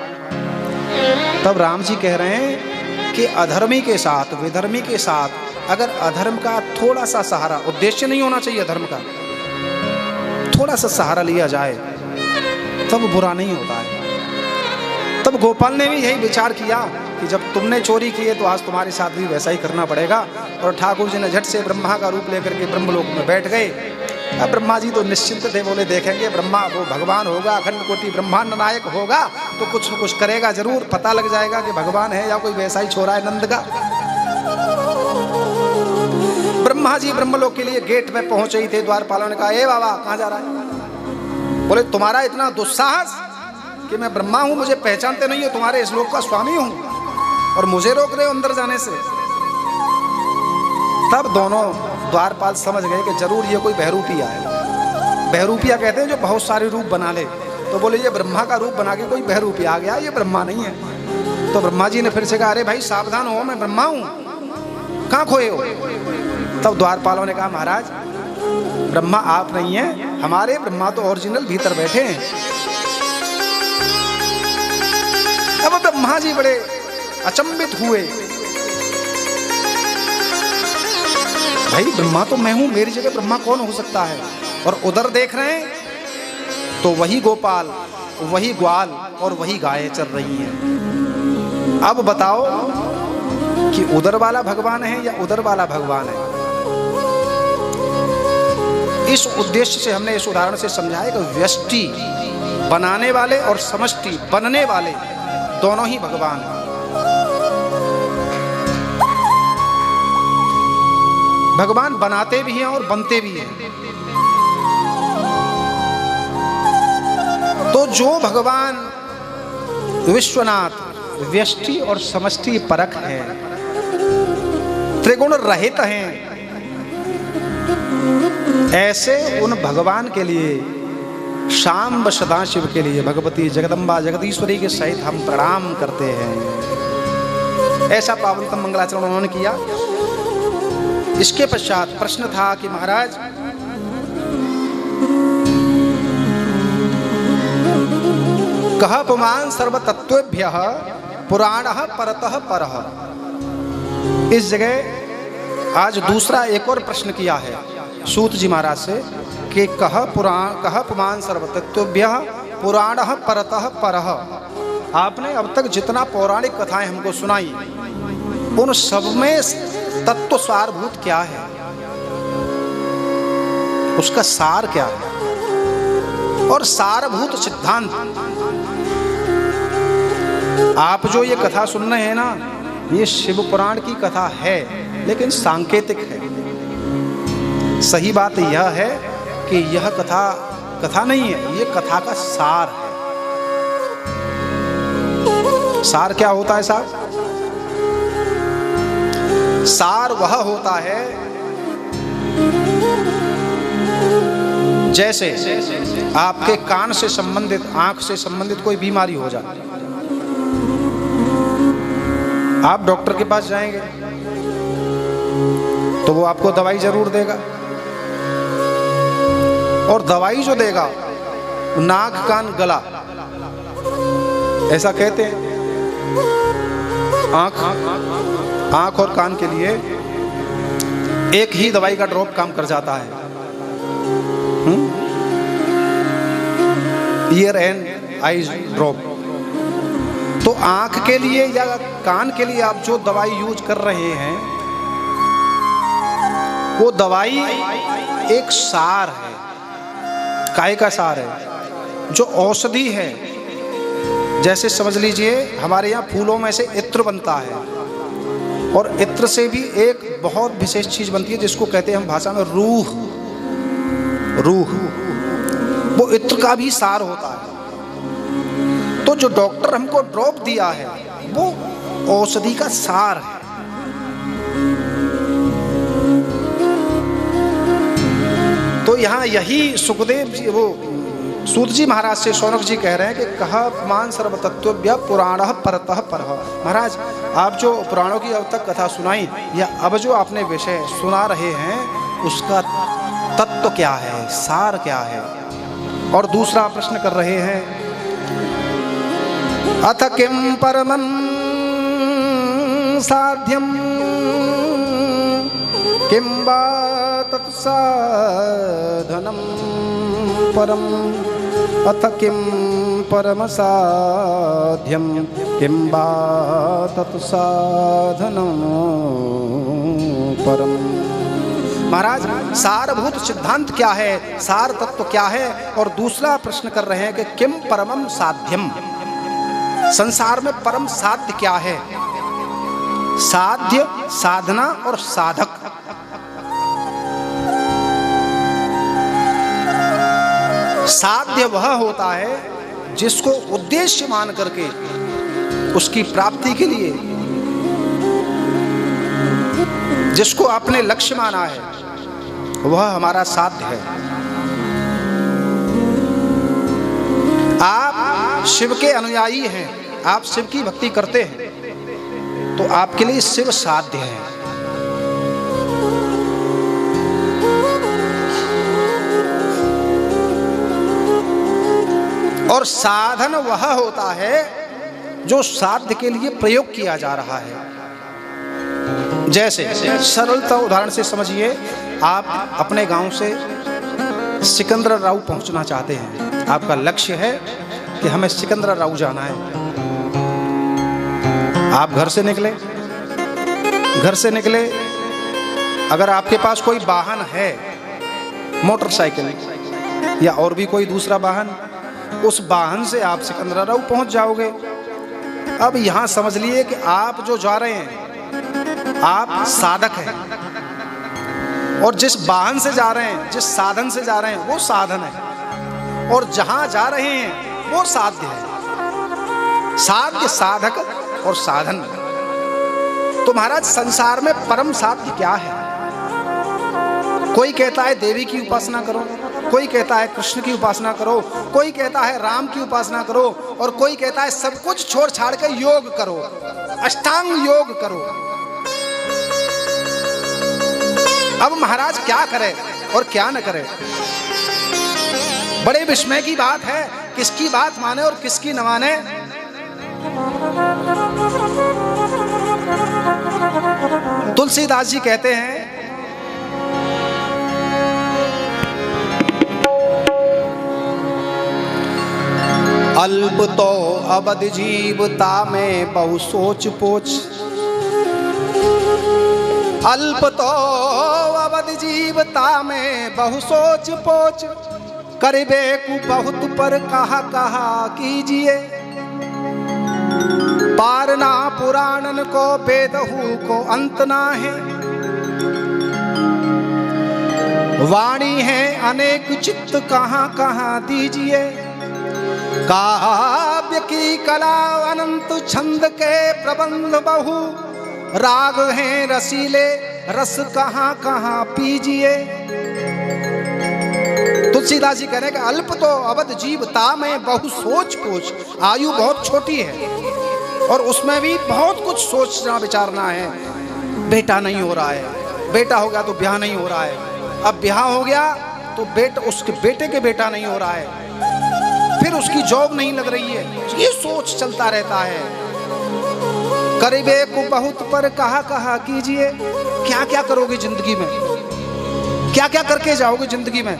तब राम जी कह रहे हैं कि अधर्मी के साथ विधर्मी के साथ अगर अधर्म का थोड़ा सा सहारा, उद्देश्य नहीं होना चाहिए धर्म का, थोड़ा सा सहारा लिया जाए तब बुरा नहीं होता है। तब गोपाल ने भी यही विचार किया कि जब तुमने चोरी की है तो आज तुम्हारे साथ भी वैसा ही करना पड़ेगा। और ठाकुर जी ने झट से ब्रह्मा का रूप लेकर के ब्रह्मलोक में बैठ गए। अब ब्रह्मा जी तो निश्चिंत थे, बोले देखेंगे ब्रह्मा वो भगवान होगा, अखंड कोटि ब्रह्मांड नायक होगा तो कुछ न कुछ करेगा जरूर, पता लग जाएगा कि भगवान है या कोई वैसा ही छोरा है नंद का। ब्रह्मा जी ब्रह्मलोक के लिए गेट में पहुंचे ही थे। द्वारपालों ने कहा ए बाबा कहाँ जा रहा है? बोले तुम्हारा इतना दुस्साहस कि मैं ब्रह्मा हूं, मुझे पहचानते नहीं हो, तुम्हारे इस लोक का स्वामी हूं और मुझे रोक रहे हो अंदर जाने से। तब दोनों द्वारपाल समझ गए कि जरूर ये कोई बहरूपिया है। बहरूपिया कहते हैं जो बहुत सारे रूप बना ले। तो बोले ये ब्रह्मा का रूप बना के कोई बहरूपिया आ गया, ये ब्रह्मा नहीं है। तो ब्रह्मा जी ने फिर से कहा अरे भाई सावधान हो, मैं ब्रह्मा हूं, कहाँ खोए हो? तब द्वारपालों ने कहा महाराज ब्रह्मा आप नहीं हैं, हमारे ब्रह्मा तो ओरिजिनल भीतर बैठे हैं। अब ब्रह्मा जी बड़े अचंभित हुए, भाई ब्रह्मा तो मैं हूं, मेरी जगह ब्रह्मा कौन हो सकता है? और उधर देख रहे हैं तो वही गोपाल, वही ग्वाल और वही गायें चल रही हैं। अब बताओ कि उधर वाला भगवान है या उधर वाला भगवान है? इस उद्देश्य से हमने इस उदाहरण से समझाया कि व्यष्टि बनाने वाले और समष्टि बनने वाले दोनों ही भगवान हैं। भगवान बनाते भी हैं और बनते भी हैं। तो जो भगवान विश्वनाथ व्यष्टि और समष्टि परख है, त्रिगुण रहित हैं, ऐसे उन भगवान के लिए शांब सदाशिव के लिए भगवती जगदम्बा जगदीश्वरी के सहित हम प्रणाम करते हैं। ऐसा पावनतम मंगलाचरण उन्होंने किया। इसके पश्चात प्रश्न था कि महाराज कह पुमान सर्वतत्वेभ्यः पुराणः परतः परः। इस जगह आज दूसरा एक और प्रश्न किया है सूत जी महाराज से कि कह पुमान सर्वतत्वेभ्यः पुराणः परतः परः। आपने अब तक जितना पौराणिक कथाएं हमको सुनाई उन सब में तत्व सारभूत क्या है, उसका सार क्या है और सारभूत सिद्धांत। आप जो ये कथा सुन रहे हैं ना, ये शिव पुराण की कथा है लेकिन सांकेतिक है। सही बात यह है कि यह कथा नहीं है, ये कथा का सार है। सार क्या होता है साहब? सार वह होता है जैसे आपके कान से संबंधित, आंख से संबंधित कोई बीमारी हो जाए, आप डॉक्टर के पास जाएंगे तो वो आपको दवाई जरूर देगा और दवाई जो देगा नाक कान गला ऐसा कहते हैं। आंख और कान के लिए एक ही दवाई का ड्रॉप काम कर जाता है। Year and eyes drop. तो आंख के लिए या कान के लिए आप जो दवाई यूज कर रहे हैं वो दवाई एक सार है। काय का सार है? जो औषधि है। जैसे समझ लीजिए हमारे यहाँ फूलों में से इत्र बनता है और इत्र से भी एक बहुत विशेष चीज बनती है जिसको कहते हैं हम भाषा में रूह। वो इत्र का भी सार होता है। तो जो डॉक्टर हमको ड्रॉप दिया है वो औषधि का सार है। तो यहाँ यही सुखदेव जी, वो सूत जी महाराज से शौनक जी कह रहे हैं कि कहा मान सर्वतत्व्य पुराण परतः परः। महाराज, आप जो पुराणों की अब तक कथा सुनाई या अब जो आपने विषय सुना रहे हैं उसका तत्व क्या है, सार क्या है? और दूसरा प्रश्न कर रहे हैं, अथ किम परमं साध्यम किम वा तत्साधनं परम, अथ किम परम साध्यम किम वा तत्साधनं परम। महाराज, सारभूत सिद्धांत क्या है, सार तत्व क्या है? और दूसरा प्रश्न कर रहे हैं कि किम परमम साध्यम, संसार में परम साध्य क्या है? साध्य, साधना और साधक। साध्य वह होता है जिसको उद्देश्य मान करके उसकी प्राप्ति के लिए, जिसको आपने लक्ष्य माना है, वह हमारा साध्य है। आप शिव के अनुयायी हैं, आप शिव की भक्ति करते हैं, तो आपके लिए शिव साध्य है। और साधन वह होता है जो साध्य के लिए प्रयोग किया जा रहा है। जैसे सरलता उदाहरण से समझिए, आप अपने गांव से सिकंदराव पहुंचना चाहते हैं, आपका लक्ष्य है कि हमें सिकंदराव जाना है। आप घर से निकले, अगर आपके पास कोई वाहन है, मोटरसाइकिल या और भी कोई दूसरा वाहन, उस वाहन से आप सिकंदराव पहुंच जाओगे। अब यहां समझ लिए कि आप जो जा रहे हैं आप साधक हैं, और जिस वाहन से जा रहे हैं, जिस साधन से जा रहे हैं वो साधन है, और जहां जा रहे हैं वो साध्य है। साध्य, साधक और साधन। तो महाराज, संसार में परम साध्य क्या है? कोई कहता है देवी की उपासना करो, कोई कहता है कृष्ण की उपासना करो, कोई कहता है राम की उपासना करो, और कोई कहता है सब कुछ छोड़ छाड़ के योग करो, अष्टांग योग करो। अब महाराज क्या करे और क्या न करे? बड़े विस्मय की बात है, किसकी बात माने और किसकी न माने। तुलसीदास जी कहते हैं, अल्प तो अवध जीवता में बहु सोच पोच, अल्प तो अवध जीवता में बहु सोच पोच, करबे कु बहुत पर कहा कहा कीजिए, पारना पुराणन को वेदहु को अंत ना है, वाणी है अनेक चित्त कहाँ कहाँ दीजिए, काव्य की कला अनंत छंद के प्रबंध बहु, राग हैं रसीले रस कहाँ कहाँ पीजिए। तुलसीदास जी कह रहे हैं कि अल्प तो अवध जीवता में बहु सोच पोच, आयु बहुत छोटी है और उसमें भी बहुत कुछ सोचना विचारना है। बेटा नहीं हो रहा है, बेटा हो गया तो ब्याह नहीं हो रहा है, अब ब्याह हो गया तो बेटा, उसके बेटे के बेटा नहीं हो रहा है, फिर उसकी जॉब नहीं लग रही है, ये सोच चलता रहता है। करीबे को बहुत पर कहा कहा कीजिए, क्या क्या करोगे जिंदगी में, क्या क्या करके जाओगे जिंदगी में,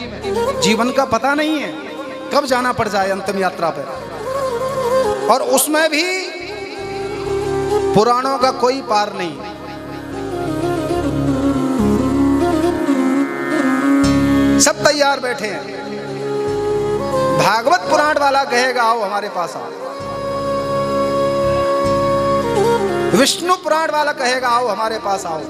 जीवन का पता नहीं है, कब जाना पड़ जाए अंतिम यात्रा पर। और उसमें भी पुराणों का कोई पार नहीं। सब तैयार बैठे हैं, भागवत पुराण वाला कहेगा आओ हमारे पास आओ, विष्णु पुराण वाला कहेगा आओ हमारे पास आओ,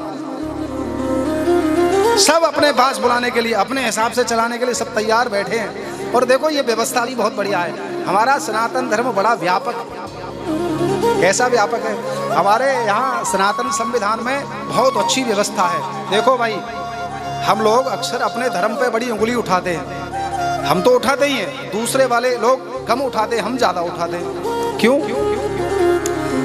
सब अपने पास बुलाने के लिए, अपने हिसाब से चलाने के लिए सब तैयार बैठे हैं। और देखो ये व्यवस्था भी बहुत बढ़िया है। हमारा सनातन धर्म बड़ा व्यापक है। कैसा व्यापक है? हमारे यहाँ सनातन संविधान में बहुत अच्छी व्यवस्था है। देखो भाई, हम लोग अक्सर अपने धर्म पे बड़ी उंगली उठाते हैं। हम तो उठाते ही हैं, दूसरे वाले लोग कम उठाते हैं, हम ज़्यादा उठाते हैं। क्यों?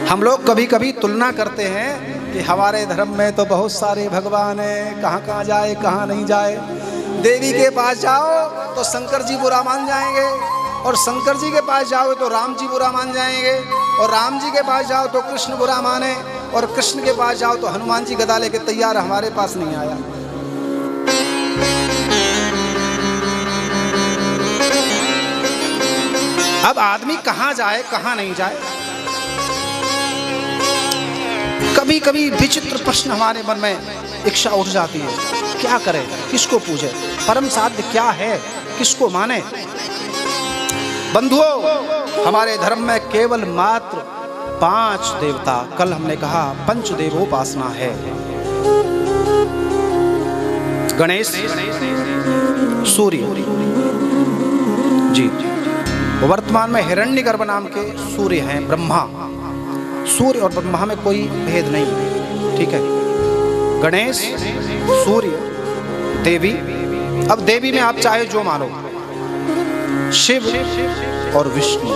हम लोग कभी कभी तुलना करते हैं कि हमारे धर्म में तो बहुत सारे भगवान हैं, कहाँ कहाँ जाए कहाँ नहीं जाए। देवी के पास जाओ तो शंकर जी बुरा मान जाएंगे, और शंकर जी के पास जाओ तो राम जी बुरा मान जाएंगे, और राम जी के पास जाओ तो कृष्ण बुरा माने, और कृष्ण के पास जाओ तो हनुमान जी गदा लेके तैयार, हमारे पास नहीं आया। अब आदमी कहाँ जाए कहाँ नहीं जाए। कभी कभी विचित्र प्रश्न हमारे मन में इच्छा उठ जाती है, क्या करें, किसको पूजे, परम साध्य क्या है, किसको माने। बंधुओं, हमारे धर्म में केवल मात्र 5 देवता, कल हमने कहा पंचदेवोपासना है। गणेश, सूर्य जी, वर्तमान में हिरण्यगर्भ नाम के सूर्य हैं, ब्रह्मा। सूर्य और ब्रह्मा में कोई भेद नहीं, ठीक है। गणेश, सूर्य, देवी। अब देवी में आप चाहे जो मानो, शिव और विष्णु,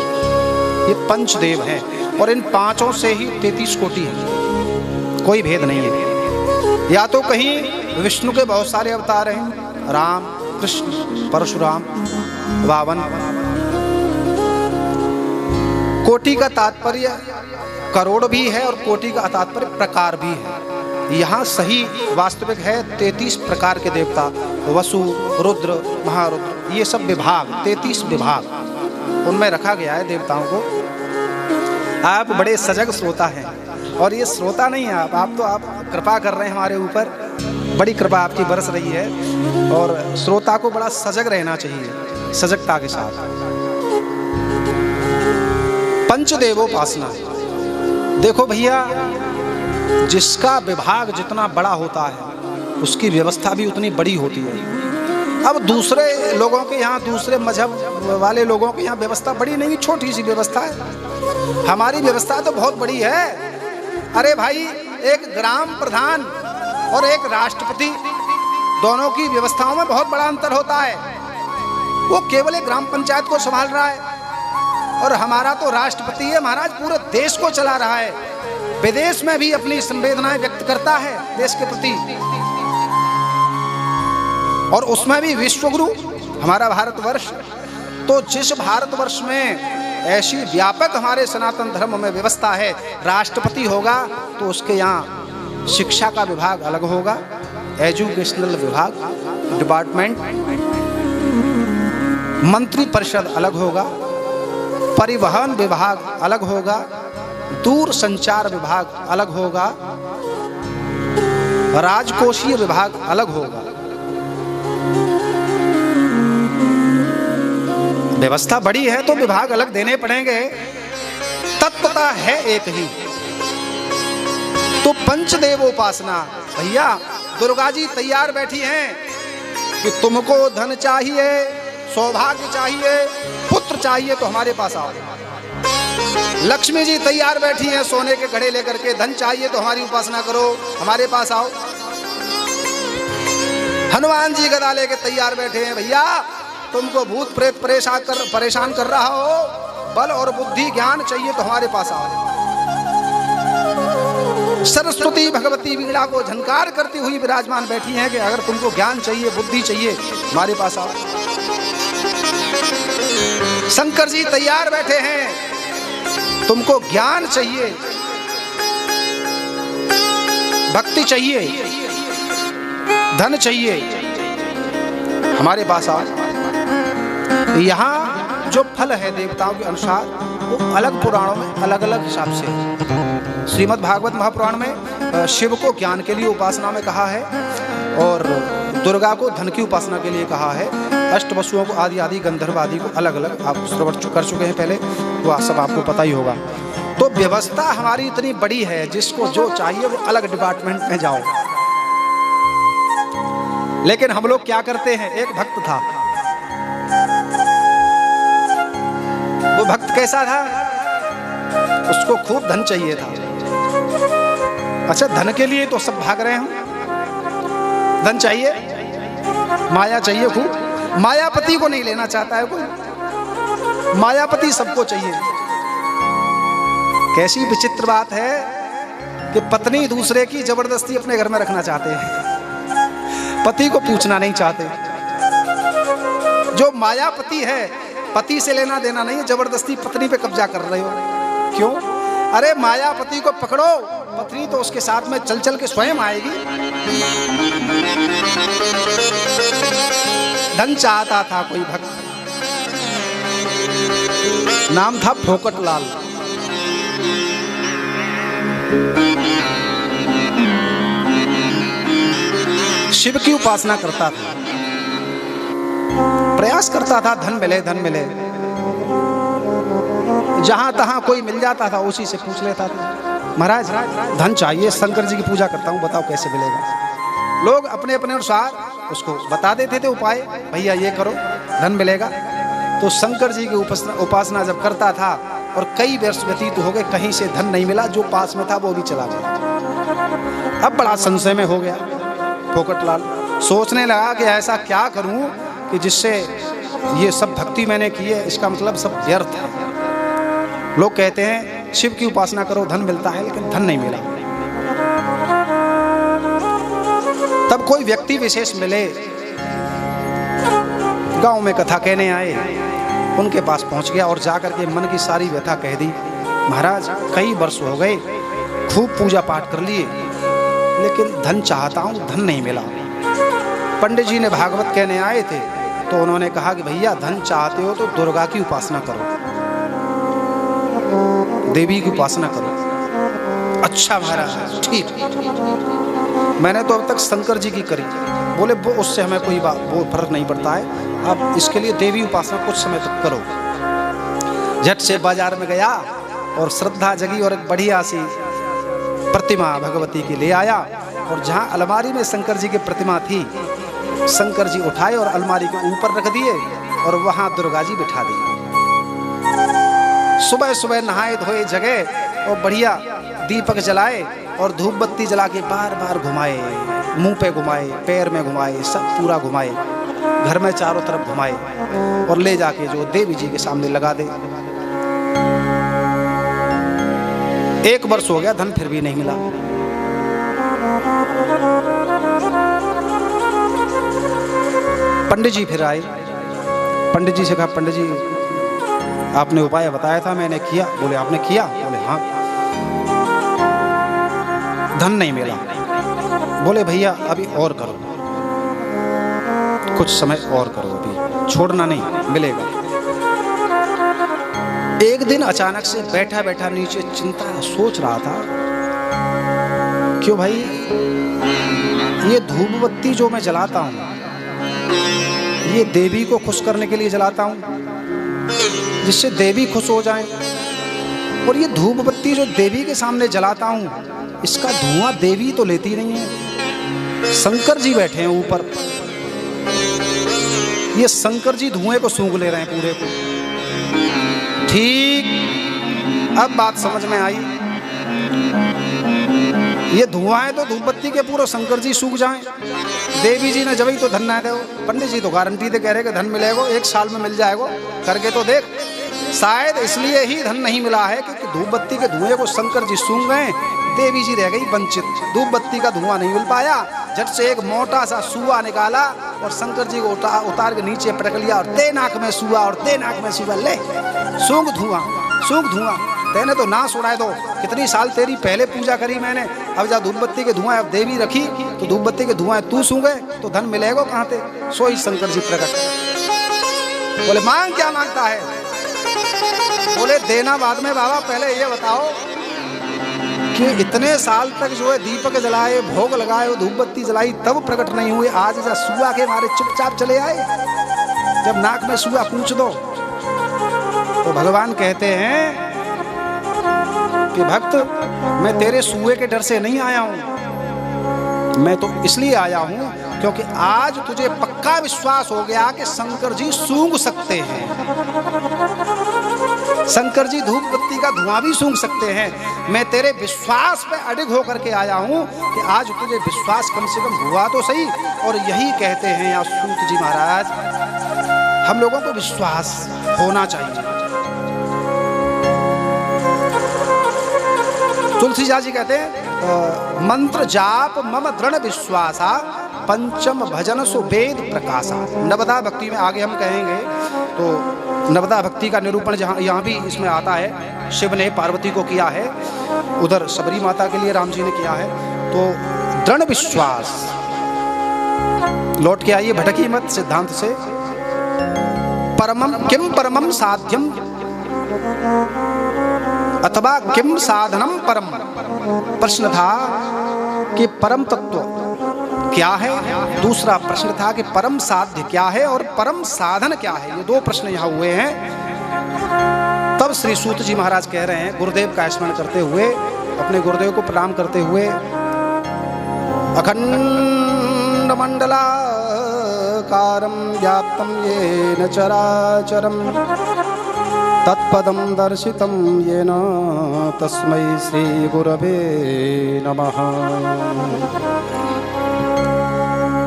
ये पंचदेव हैं। और इन पांचों से ही 33 कोटि है, कोई भेद नहीं है। या तो कहीं विष्णु के बहुत सारे अवतार हैं, राम, कृष्ण, परशुराम, वामन। कोटि का तात्पर्य करोड़ भी है और कोटि का तात्पर्य प्रकार भी है। यहाँ सही वास्तविक है 33 प्रकार के देवता, वसु, रुद्र, महारुद्र, ये सब विभाग, 33 विभाग उनमें रखा गया है देवताओं को। आप बड़े सजग श्रोता हैं, और ये श्रोता नहीं है आप तो आप कृपा कर रहे हैं हमारे ऊपर, बड़ी कृपा आपकी बरस रही है। और श्रोता को बड़ा सजग रहना चाहिए, सजगता के साथ। पंचदेवोपासना, देखो भैया, जिसका विभाग जितना बड़ा होता है उसकी व्यवस्था भी उतनी बड़ी होती है। अब दूसरे लोगों के यहाँ, दूसरे मजहब वाले लोगों के यहाँ व्यवस्था बड़ी नहीं, छोटी सी व्यवस्था है। हमारी व्यवस्था तो बहुत बड़ी है। अरे भाई, एक ग्राम प्रधान और एक राष्ट्रपति, दोनों की व्यवस्थाओं में बहुत बड़ा अंतर होता है। वो केवल एक ग्राम पंचायत को संभाल रहा है, और हमारा तो राष्ट्रपति है महाराज, पूरे देश को चला रहा है। विदेश में भी अपनी संवेदनाएं व्यक्त करता है देश के प्रति, और उसमें भी विश्वगुरु हमारा भारतवर्ष। तो जिस भारतवर्ष में ऐसी व्यापक हमारे सनातन धर्म में व्यवस्था है, राष्ट्रपति होगा तो उसके यहाँ शिक्षा का विभाग अलग होगा, एजुकेशनल विभाग, डिपार्टमेंट, मंत्री परिषद अलग होगा, परिवहन विभाग अलग होगा, दूर संचार विभाग अलग होगा, राजकोषीय विभाग अलग होगा। व्यवस्था बड़ी है तो विभाग अलग देने पड़ेंगे, तत्वता है एक ही। तो पंचदेवोपासना, भैया दुर्गा जी तैयार बैठी हैं कि तुमको धन चाहिए, सौभाग्य चाहिए, पुत्र चाहिए तो हमारे पास आओ। लक्ष्मी जी तैयार बैठी हैं सोने के घड़े लेकर के, धन चाहिए तो हमारी उपासना करो, हमारे पास आओ। हनुमान जी गदा लेके तैयार बैठे हैं, भैया तुमको भूत प्रेत परेशान कर रहा हो, बल और बुद्धि ज्ञान चाहिए तो हमारे पास आओ। सरस्वती भगवती वीणा को झनकार करती हुई विराजमान बैठी हैं कि अगर तुमको ज्ञान चाहिए, बुद्धि चाहिए, हमारे पास आओ। शंकर जी तैयार बैठे हैं, तुमको ज्ञान चाहिए, भक्ति चाहिए, धन चाहिए, हमारे पास आओ। यहाँ जो फल है देवताओं के अनुसार वो अलग पुराणों में अलग अलग हिसाब से है। श्रीमद् भागवत महापुराण में शिव को ज्ञान के लिए उपासना में कहा है, और दुर्गा को धन की उपासना के लिए कहा है। अष्टवसुओं को आदि आदि गंधर्व आदि को अलग अलग आप श्रवण कर चुके हैं पहले, वो सब आपको पता ही होगा। तो व्यवस्था हमारी इतनी बड़ी है, जिसको जो चाहिए वो अलग डिपार्टमेंट में जाओ। लेकिन हम लोग क्या करते हैं, एक भक्त था, वो भक्त कैसा था, उसको खूब धन चाहिए था। अच्छा, धन के लिए तो सब भाग रहे हैं, धन चाहिए, माया चाहिए खूब। मायापति को नहीं लेना चाहता है कोई, मायापति सबको चाहिए। कैसी विचित्र बात है कि पत्नी दूसरे की जबरदस्ती अपने घर में रखना चाहते हैं, पति को पूछना नहीं चाहते। जो मायापति है, पति से लेना देना नहीं है, जबरदस्ती पत्नी पे कब्जा कर रहे हो। क्यों? अरे मायापति को पकड़ो, पत्नी तो उसके साथ में चल चल के स्वयं आएगी। धन चाहता था कोई भक्त, नाम था फोकट लाल। शिव की उपासना करता था, प्रयास करता था धन मिले, धन मिले। जहां तहां कोई मिल जाता था उसी से पूछ लेता था, महाराज धन चाहिए, शंकर जी की पूजा करता हूं, बताओ कैसे मिलेगा। लोग अपने अपने अनुसार उसको बता देते थे उपाय, भैया ये करो धन मिलेगा। तो शंकर जी की उपासना जब करता था और कई वर्ष व्यतीत हो गए, कहीं से धन नहीं मिला, जो पास में था वो भी चला गया। अब बड़ा संशय में हो गया फोकट लाल, सोचने लगा कि ऐसा क्या करूं कि जिससे ये सब भक्ति मैंने की है, इसका मतलब सब व्यर्थ है। लोग कहते हैं शिव की उपासना करो धन मिलता है, लेकिन धन नहीं मिला। तब कोई व्यक्ति विशेष मिले, गांव में कथा कहने आए, उनके पास पहुंच गया और जाकर के मन की सारी व्यथा कह दी। महाराज कई वर्ष हो गए, खूब पूजा पाठ कर लिए, लेकिन धन चाहता हूं, धन नहीं मिला। पंडित जी ने भागवत कहने आए थे, तो उन्होंने कहा कि भैया धन चाहते हो तो दुर्गा की उपासना करो, देवी की उपासना करो। अच्छा महाराज ठीक, मैंने तो अब तक शंकर जी की करी। बोले वो उससे हमें कोई वो फर्क नहीं पड़ता है, आप इसके लिए देवी उपासना कुछ समय तक करो। झट से बाजार में गया और श्रद्धा जगी और एक बढ़िया सी प्रतिमा भगवती की ले आया, और जहाँ अलमारी में शंकर जी की प्रतिमा थी, शंकर जी उठाए और अलमारी के ऊपर रख दिए और वहाँ दुर्गा जी बिठा दी। सुबह सुबह नहाए धोए जगह और बढ़िया दीपक जलाए और धूप बत्ती जला के बार बार घुमाए, मुंह पे घुमाए, पैर में घुमाए, सब पूरा घुमाए, घर में चारों तरफ घुमाए और ले जाके जो देवी जी के सामने लगा दे। 1 वर्ष हो गया, धन फिर भी नहीं मिला। पंडित जी फिर आए, पंडित जी से कहा पंडित जी आपने उपाय बताया था, मैंने किया। बोले आपने किया? बोले हाँ। धन नहीं मिला। बोले भैया अभी और करो, कुछ समय और करो, अभी छोड़ना नहीं, मिलेगा। एक दिन अचानक से बैठा बैठा नीचे चिंता सोच रहा था, क्यों भाई ये धूप बत्ती जो मैं जलाता हूँ ये देवी को खुश करने के लिए जलाता हूँ, जिससे देवी खुश हो जाए, और ये धूप बत्ती जो देवी के सामने जलाता हूँ इसका धुआं देवी तो लेती नहीं है, शंकर जी बैठे हैं ऊपर, ये शंकर जी धुएं को सूंघ ले रहे हैं पूरे को। ठीक, अब बात समझ में आई, ये धुआं है तो धूप बत्ती के पूरे शंकर जी सूख जाएं, देवी जी ने जब ही तो धन ना दे। पंडित जी तो गारंटी दे कह रहे कि धन मिलेगा, 1 साल में मिल जाएगा, करके तो देख। शायद इसलिए ही धन नहीं मिला है कि धूप बत्ती के धुएं को शंकर जी सूंघ गए, देवी जी रह गई वंचित, धूप बत्ती का धुआं नहीं मिल पाया। झट से एक मोटा सा सुआ निकाला और शंकर जी को उतार के नीचे पटक लिया और ते नाक में सुआ और ते नाक में सुआ, ले सूंघ धुआं, सूंघ धुआं, तेने तो ना सुनाए दो, कितनी साल तेरी पहले पूजा करी मैंने, अब जा धूप बत्ती के धुआं अब देवी रखी तो धूप बत्ती के धुआं तू सूंघे तो धन मिलेगा कहाँ थे। सोई शंकर जी प्रकट। बोले मांग क्या मांगता है? बोले देना बाद में बाबा, पहले ये बताओ कि इतने साल तक जो है दीपक जलाए, भोग लगाए, धूप बत्ती जलाई, तब प्रकट नहीं हुए, आज जा सुआ के मारे चुपचाप चले आए, जब नाक में सुआ पूछ दो। तो भगवान कहते हैं कि भक्त मैं तेरे सुए के डर से नहीं आया हूं, मैं तो इसलिए आया हूं क्योंकि आज तुझे पक्का विश्वास हो गया कि शंकर जी सूंघ सकते हैं, शंकर जी धूप बत्ती का धुआं भी सूंघ सकते हैं। मैं तेरे विश्वास पे अडिग होकर के आया हूं कि आज तुझे विश्वास कम से कम हुआ तो सही। और यही कहते हैं या सूत जी महाराज, हम लोगों को विश्वास होना चाहिए। तुलसीदास जी कहते हैं मंत्र जाप मम दृढ़ विश्वासा पंचम भजन सो वेद प्रकाशा। नवदा भक्ति में आगे हम कहेंगे, तो नवदा भक्ति का निरूपण जहाँ यहाँ भी इसमें आता है। शिव ने पार्वती को किया है, उधर सबरी माता के लिए राम जी ने किया है। तो दृढ़ विश्वास, लौट के आइए भटकी मत सिद्धांत से। परमम किम परमम साध्यम अथवा किम साधनम परम। प्रश्न था कि परम तत्व क्या है, दूसरा प्रश्न था कि परम साध्य क्या है और परम साधन क्या है। ये दो प्रश्न यहाँ हुए हैं। तब श्री सूत जी महाराज कह रहे हैं, गुरुदेव का स्मरण करते हुए, अपने गुरुदेव को प्रणाम करते हुए, अखंड मंडलाकारं व्याप्तं येन चराचरं तत्पदं दर्शितं येन तस्मै श्री गुरवे नमः।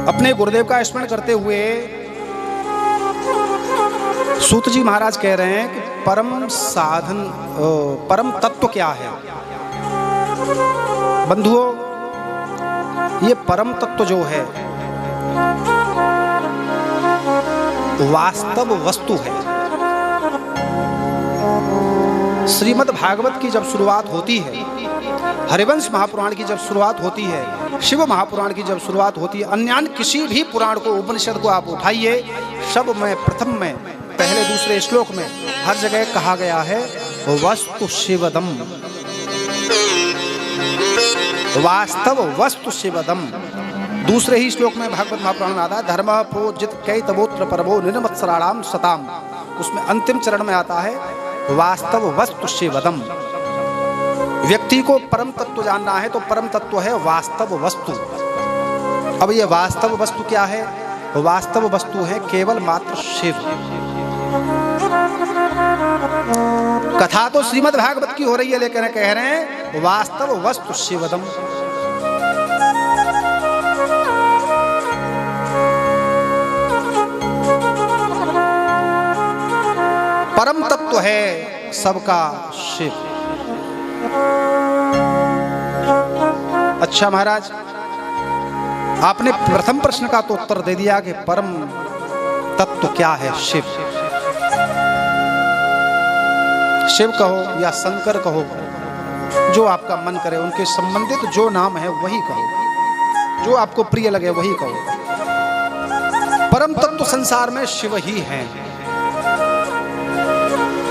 अपने गुरुदेव का स्मरण करते हुए सूत जी महाराज कह रहे हैं कि परम साधन, परम तत्व क्या है। बंधुओं, ये परम तत्व जो है वास्तव वस्तु है। श्रीमद् भागवत की जब शुरुआत होती है, हरिवंश महापुराण की जब शुरुआत होती है, शिव महापुराण की जब शुरुआत होती है, अन्य किसी भी पुराण को, उपनिषद को आप उठाइए, सब में प्रथम में पहले दूसरे श्लोक में हर जगह कहा गया है वस्तु शिवदम, वास्तव वस्तु शिवदम। दूसरे ही श्लोक में भागवत महापुराण में आता है धर्म प्रोजित कैतवोत्र परमो निर्मत्सराणाम सताम। उसमें अंतिम चरण में आता है वास्तव वस्तु शिवदम। व्यक्ति को परम तत्व जानना है तो परम तत्व है वास्तव वस्तु। अब ये वास्तव वस्तु क्या है? वास्तव वस्तु है केवल मात्र शिव। कथा तो श्रीमद् भागवत की हो रही है, लेकिन कह रहे हैं वास्तव वस्तु शिवदम। परम तत्व है सबका शिव। अच्छा महाराज, आपने प्रथम प्रश्न का तो उत्तर दे दिया कि परम तत्व क्या है, शिव। शिव कहो या शंकर कहो, जो आपका मन करे, उनके संबंधित जो नाम है वही कहो, जो आपको प्रिय लगे वही कहो। परम तत्व संसार में शिव ही है।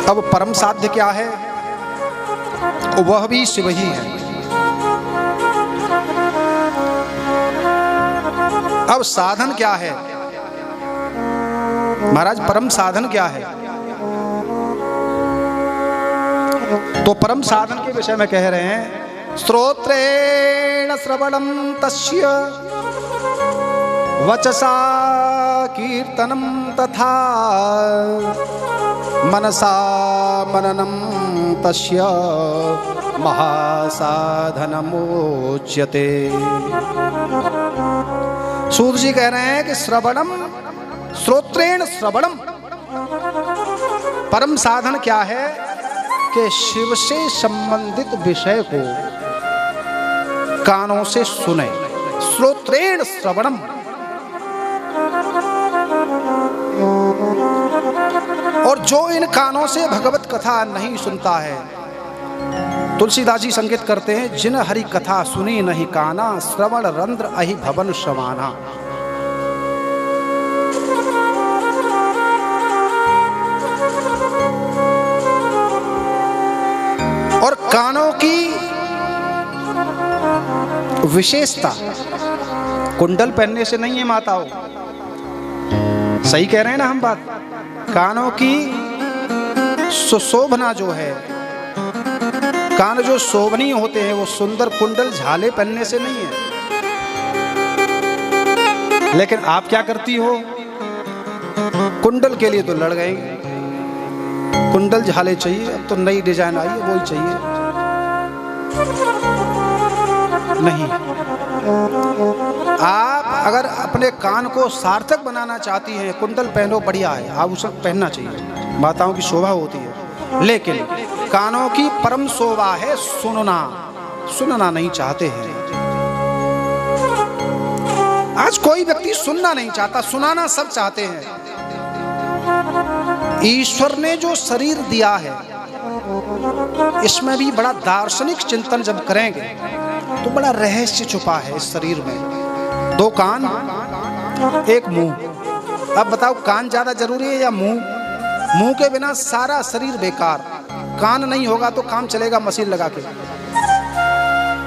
अब परम साध्य क्या है? वह भी शिव ही है। अब साधन क्या है महाराज? परम साधन क्या है? तो परम साधन के विषय में कह रहे हैं श्रोत्रेण श्रवणं तस्य वचसा कीर्तनं तथा मनसा मननं तस्य महासाधनमुच्यते। सूत जी कह रहे हैं कि श्रवणम, श्रोत्रेण श्रवणम, परम साधन क्या है कि शिव से संबंधित विषय को कानों से सुने। श्रोत्रेण श्रवणम। और जो इन कानों से भगवत कथा नहीं सुनता है, तुलसीदास जी संकेत करते हैं जिन हरि कथा सुनी नहीं काना, श्रवण रंध्र अहि भवन समाना। और कानों की विशेषता कुंडल पहनने से नहीं है माताओं, सही कह रहे हैं ना हम बात। कानों की सुशोभना जो है, कान जो शोभनीय होते हैं वो सुंदर कुंडल झाले पहनने से नहीं है। लेकिन आप क्या करती हो? कुंडल के लिए तो लड़ गए, कुंडल झाले चाहिए, अब तो नई डिजाइन आई है वही चाहिए। नहीं, आप अगर अपने कान को सार्थक बनाना चाहती हैं, कुंडल पहनो, बढ़िया है, आभूषण पहनना चाहिए, माताओं की शोभा होती है। लेकिन कानों की परम शोभा है सुनना, सुनना नहीं चाहते हैं। आज कोई व्यक्ति सुनना नहीं चाहता, सुनाना सब चाहते हैं। ईश्वर ने जो शरीर दिया है, इसमें भी बड़ा दार्शनिक चिंतन जब करेंगे तो बड़ा रहस्य छुपा है इस शरीर में। 2 कान, 1 मुंह। अब बताओ, कान ज्यादा जरूरी है या मुंह? मुंह के बिना सारा शरीर बेकार। कान नहीं होगा तो काम चलेगा मशीन लगा के,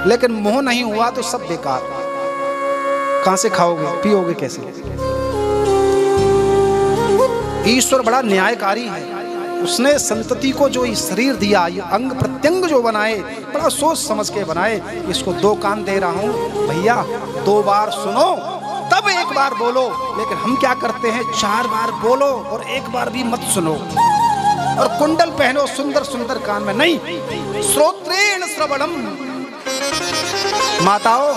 लेकिन मुंह नहीं हुआ तो सब बेकार। कहां से खाओगे, पियोगे कैसे? ईश्वर बड़ा न्यायकारी है। उसने संतति को जो शरीर दिया, ये अंग प्रत्यंग जो बनाए, बड़ा सोच समझ के बनाए। इसको 2 कान दे रहा हूं भैया, 2 बार सुनो तब 1 बार बोलो। लेकिन हम क्या करते हैं, 4 बार बोलो और 1 बार भी मत सुनो। और कुंडल पहनो सुंदर सुंदर कान में, नहीं। श्रोत्रेण श्रवणम। माताओं,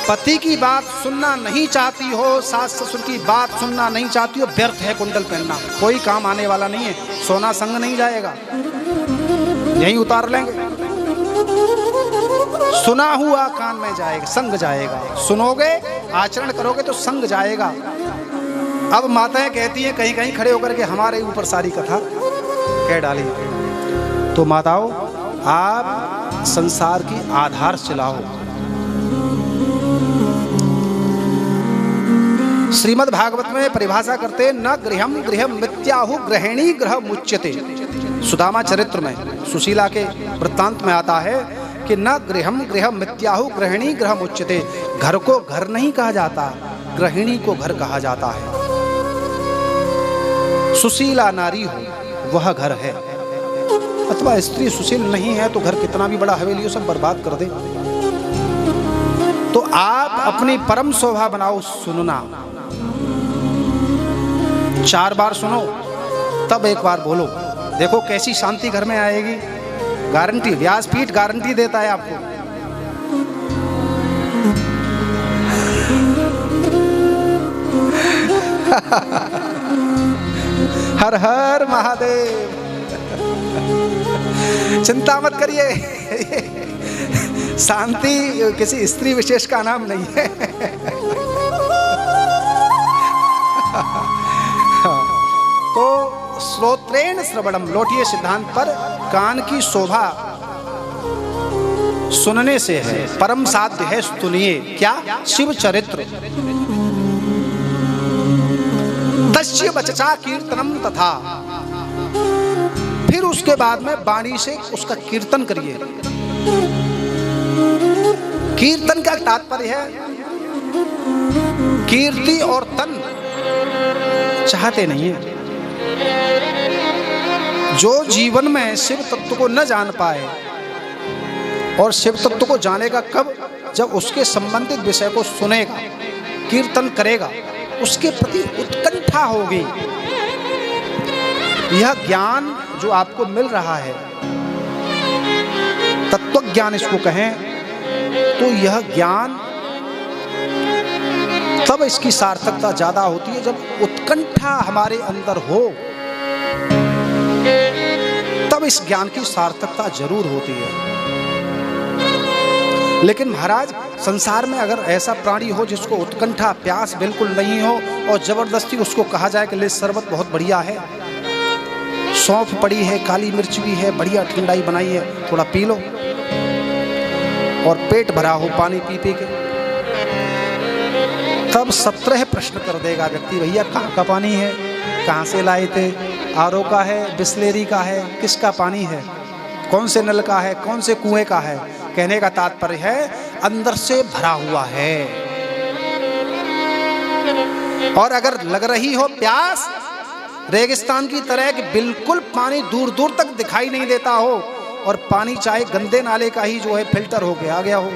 पति की बात सुनना नहीं चाहती हो, सास ससुर की बात सुनना नहीं चाहती हो, व्यर्थ है कुंडल पहनना, कोई काम आने वाला नहीं है। सोना संग नहीं जाएगा, यहीं उतार लेंगे। सुना हुआ कान में जाएगा, संग जाएगा। सुनोगे, आचरण करोगे तो संग जाएगा। अब माताएं कहती हैं, कहीं कहीं खड़े होकर के हमारे ऊपर सारी कथा कह डाली। तो माताओं, आप संसार की आधारशिला हो। श्रीमद् भागवत में परिभाषा करते, न गृहम गृहम मिथ्याहु गृहिणी गृह मुच्यते। सुदामा चरित्र में सुशीला के वृत्तांत में आता है कि न गृहम गृहम मिथ्याहु गृहिणी गृह मुच्यते। घर को घर नहीं कहा जाता, गृहिणी को घर कहा जाता है। सुशीला नारी हो वह घर है, अथवा स्त्री सुशील नहीं है तो घर कितना भी बड़ा हवेली हो सब बर्बाद कर दे। तो आप अपनी परम शोभा बनाओ सुनना। 4 बार सुनो तब 1 बार बोलो, देखो कैसी शांति घर में आएगी। गारंटी, व्यासपीठ गारंटी देता है आपको। हर हर महादेव। चिंता मत करिए, शांति किसी स्त्री विशेष का नाम नहीं है। तो श्रोत्रेण श्रवणम, लौटिए सिद्धांत पर। कान की शोभा सुनने से है, परम साध्य है। सुनिए क्या? शिव चरित्र। तस्य वचसा कीर्तनम तथा। फिर उसके बाद में वाणी से उसका कीर्तन करिए। कीर्तन का तात्पर्य है, कीर्ति और तन चाहते नहीं है। जो जीवन में शिव तत्व को न जान पाए, और शिव तत्व को जानेगा कब? जब उसके संबंधित विषय को सुनेगा, कीर्तन करेगा, उसके प्रति उत्कंठा होगी। यह ज्ञान जो आपको मिल रहा है, तत्व ज्ञान इसको कहें, तो यह ज्ञान तब इसकी सार्थकता ज्यादा होती है जब उत्कंठा हमारे अंदर हो, तब इस ज्ञान की सार्थकता जरूर होती है। लेकिन महाराज, संसार में अगर ऐसा प्राणी हो जिसको उत्कंठा, प्यास बिल्कुल नहीं हो, और जबरदस्ती उसको कहा जाए कि ले शरबत बहुत बढ़िया है, सौंफ पड़ी है, काली मिर्च भी है, बढ़िया ठंडाई बनाई है, थोड़ा पी लो, और पेट भरा हो पानी पी पी के, तब 17 प्रश्न कर देगा व्यक्ति, भैया कहाँ का पानी है, कहाँ से लाए थे, आरओ का है, बिस्लेरी का है, किसका पानी है, कौन से नल का है, कौन से कुएं का है। कहने का तात्पर्य है अंदर से भरा हुआ है। और अगर लग रही हो प्यास रेगिस्तान की तरह कि बिल्कुल पानी दूर दूर तक दिखाई नहीं देता हो, और पानी चाहे गंदे नाले का ही जो है फिल्टर होके आ गया हो,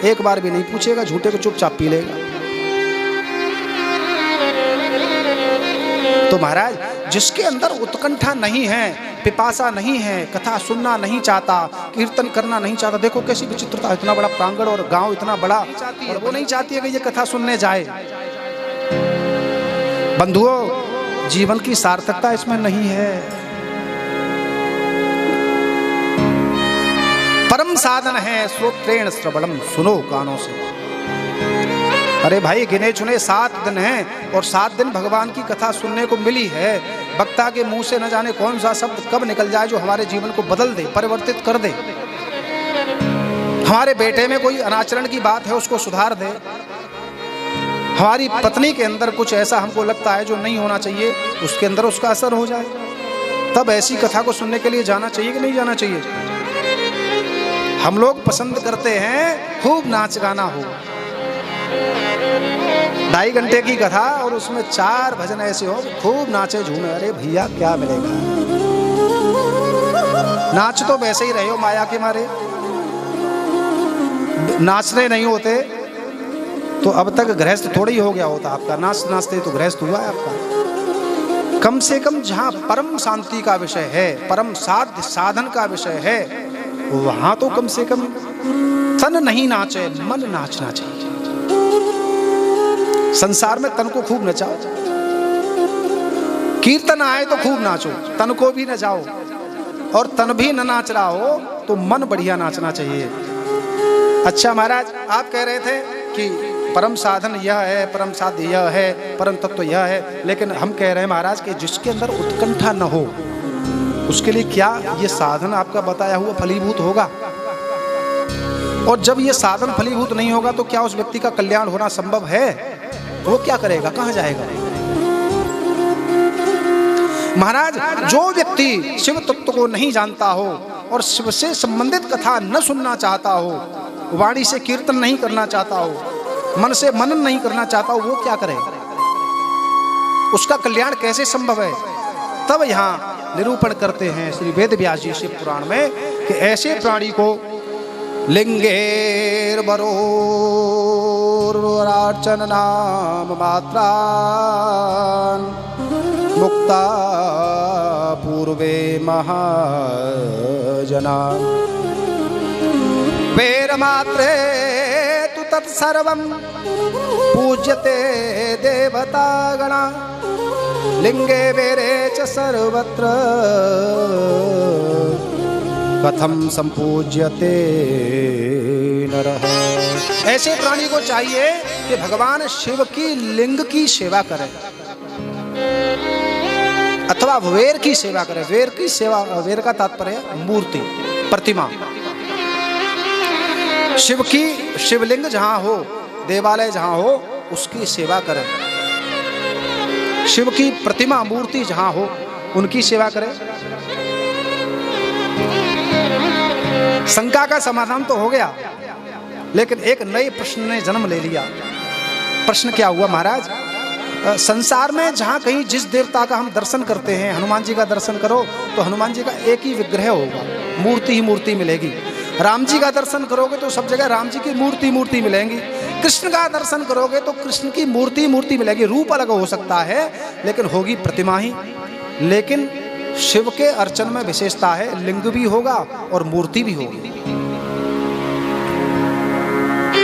एक बार भी नहीं पूछेगा, झूठे को चुपचाप पी लेगा। तो महाराज जिसके अंदर उत्कंठा नहीं है, पिपासा नहीं है, कथा सुनना नहीं चाहता, कीर्तन करना नहीं चाहता, देखो कैसी विचित्रता, इतना बड़ा प्रांगण और गांव इतना बड़ा, और वो नहीं चाहती है कि ये कथा सुनने जाए। बंधुओं, जीवन की सार्थकता इसमें नहीं है। परम साधन है श्रोत्रेण श्रवणम, सुनो कानों से। अरे भाई गिने चुने 7 दिन हैं और 7 दिन भगवान की कथा सुनने को मिली है। वक्ता के मुंह से न जाने कौन सा शब्द कब निकल जाए जो हमारे जीवन को बदल दे, परिवर्तित कर दे। हमारे बेटे में कोई अनाचरण की बात है, उसको सुधार दे। हमारी पत्नी के अंदर कुछ ऐसा हमको लगता है जो नहीं होना चाहिए, उसके अंदर उसका असर हो जाए। तब ऐसी कथा को सुनने के लिए जाना चाहिए कि नहीं जाना चाहिए? हम लोग पसंद करते हैं खूब नाच गाना हो, 2.5 घंटे की कथा और उसमें 4 भजन ऐसे हो खूब नाचे झूमे। अरे भैया क्या मिलेगा? नाच तो वैसे ही रहे हो माया के मारे, नाचने नहीं होते तो अब तक गृहस्थ थोड़ी हो गया होता आपका। नाच नाचते तो गृहस्थ हुआ है आपका। कम से कम जहां परम शांति का विषय है, परम साध्य साधन का विषय है, वहां तो कम से कम तन नहीं नाचे, मन नाचना चाहिए। संसार में तन को खूब नचाओ, कीर्तन आए तो खूब नाचो, तन को भी नचाओ, और तन भी न नाच रहा हो तो मन बढ़िया नाचना चाहिए। अच्छा महाराज, आप कह रहे थे कि परम साधन यह है, परम साध्य यह है, परम तत्व यह है, लेकिन हम कह रहे हैं महाराज कि जिसके अंदर उत्कंठा न हो उसके लिए क्या ये साधन आपका बताया हुआ फलीभूत होगा? और जब ये साधन फलीभूत नहीं होगा तो क्या उस व्यक्ति का कल्याण होना संभव है? वो क्या करेगा, कहां जाएगा? महाराज, जो व्यक्ति शिव तत्व को नहीं जानता हो और शिव से संबंधित कथा न सुनना चाहता हो, वाणी से कीर्तन नहीं करना चाहता हो, मन से मनन नहीं करना चाहता हो, वो क्या करेगा? उसका कल्याण कैसे संभव है? तब यहाँ निरूपण करते हैं श्री वेद व्यास जी शिव पुराण में कि ऐसे प्राणी को लिंगेर बरोर्चन नाम मात्रान मुक्ता पूर्वे महाजना वेर मात्रे तु तत्सर्वं पूज्यते देवता गणा लिंगे वेरे च सर्वत्र कथम संपूज्यते नरः। ऐसे प्राणी को चाहिए कि भगवान शिव की लिंग की सेवा करे अथवा वेर की सेवा करे। वेर की सेवा, वेर का तात्पर्य मूर्ति, प्रतिमा। शिव की शिवलिंग जहां हो, देवालय जहां हो, उसकी सेवा करें। शिव की प्रतिमा, मूर्ति जहां हो, उनकी सेवा करें। शंका का समाधान तो हो गया, लेकिन एक नए प्रश्न ने जन्म ले लिया। प्रश्न क्या हुआ महाराज? संसार में जहां कहीं जिस देवता का हम दर्शन करते हैं, हनुमान जी का दर्शन करो तो हनुमान जी का एक ही विग्रह होगा, मूर्ति ही मूर्ति मिलेगी। राम जी का दर्शन करोगे तो सब जगह राम जी की मूर्ति मूर्ति मिलेंगी। कृष्ण का दर्शन करोगे तो कृष्ण की मूर्ति मूर्ति मिलेगी। रूप अलग हो सकता है लेकिन होगी प्रतिमा ही। लेकिन शिव के अर्चन में विशेषता है, लिंग भी होगा और मूर्ति भी होगी।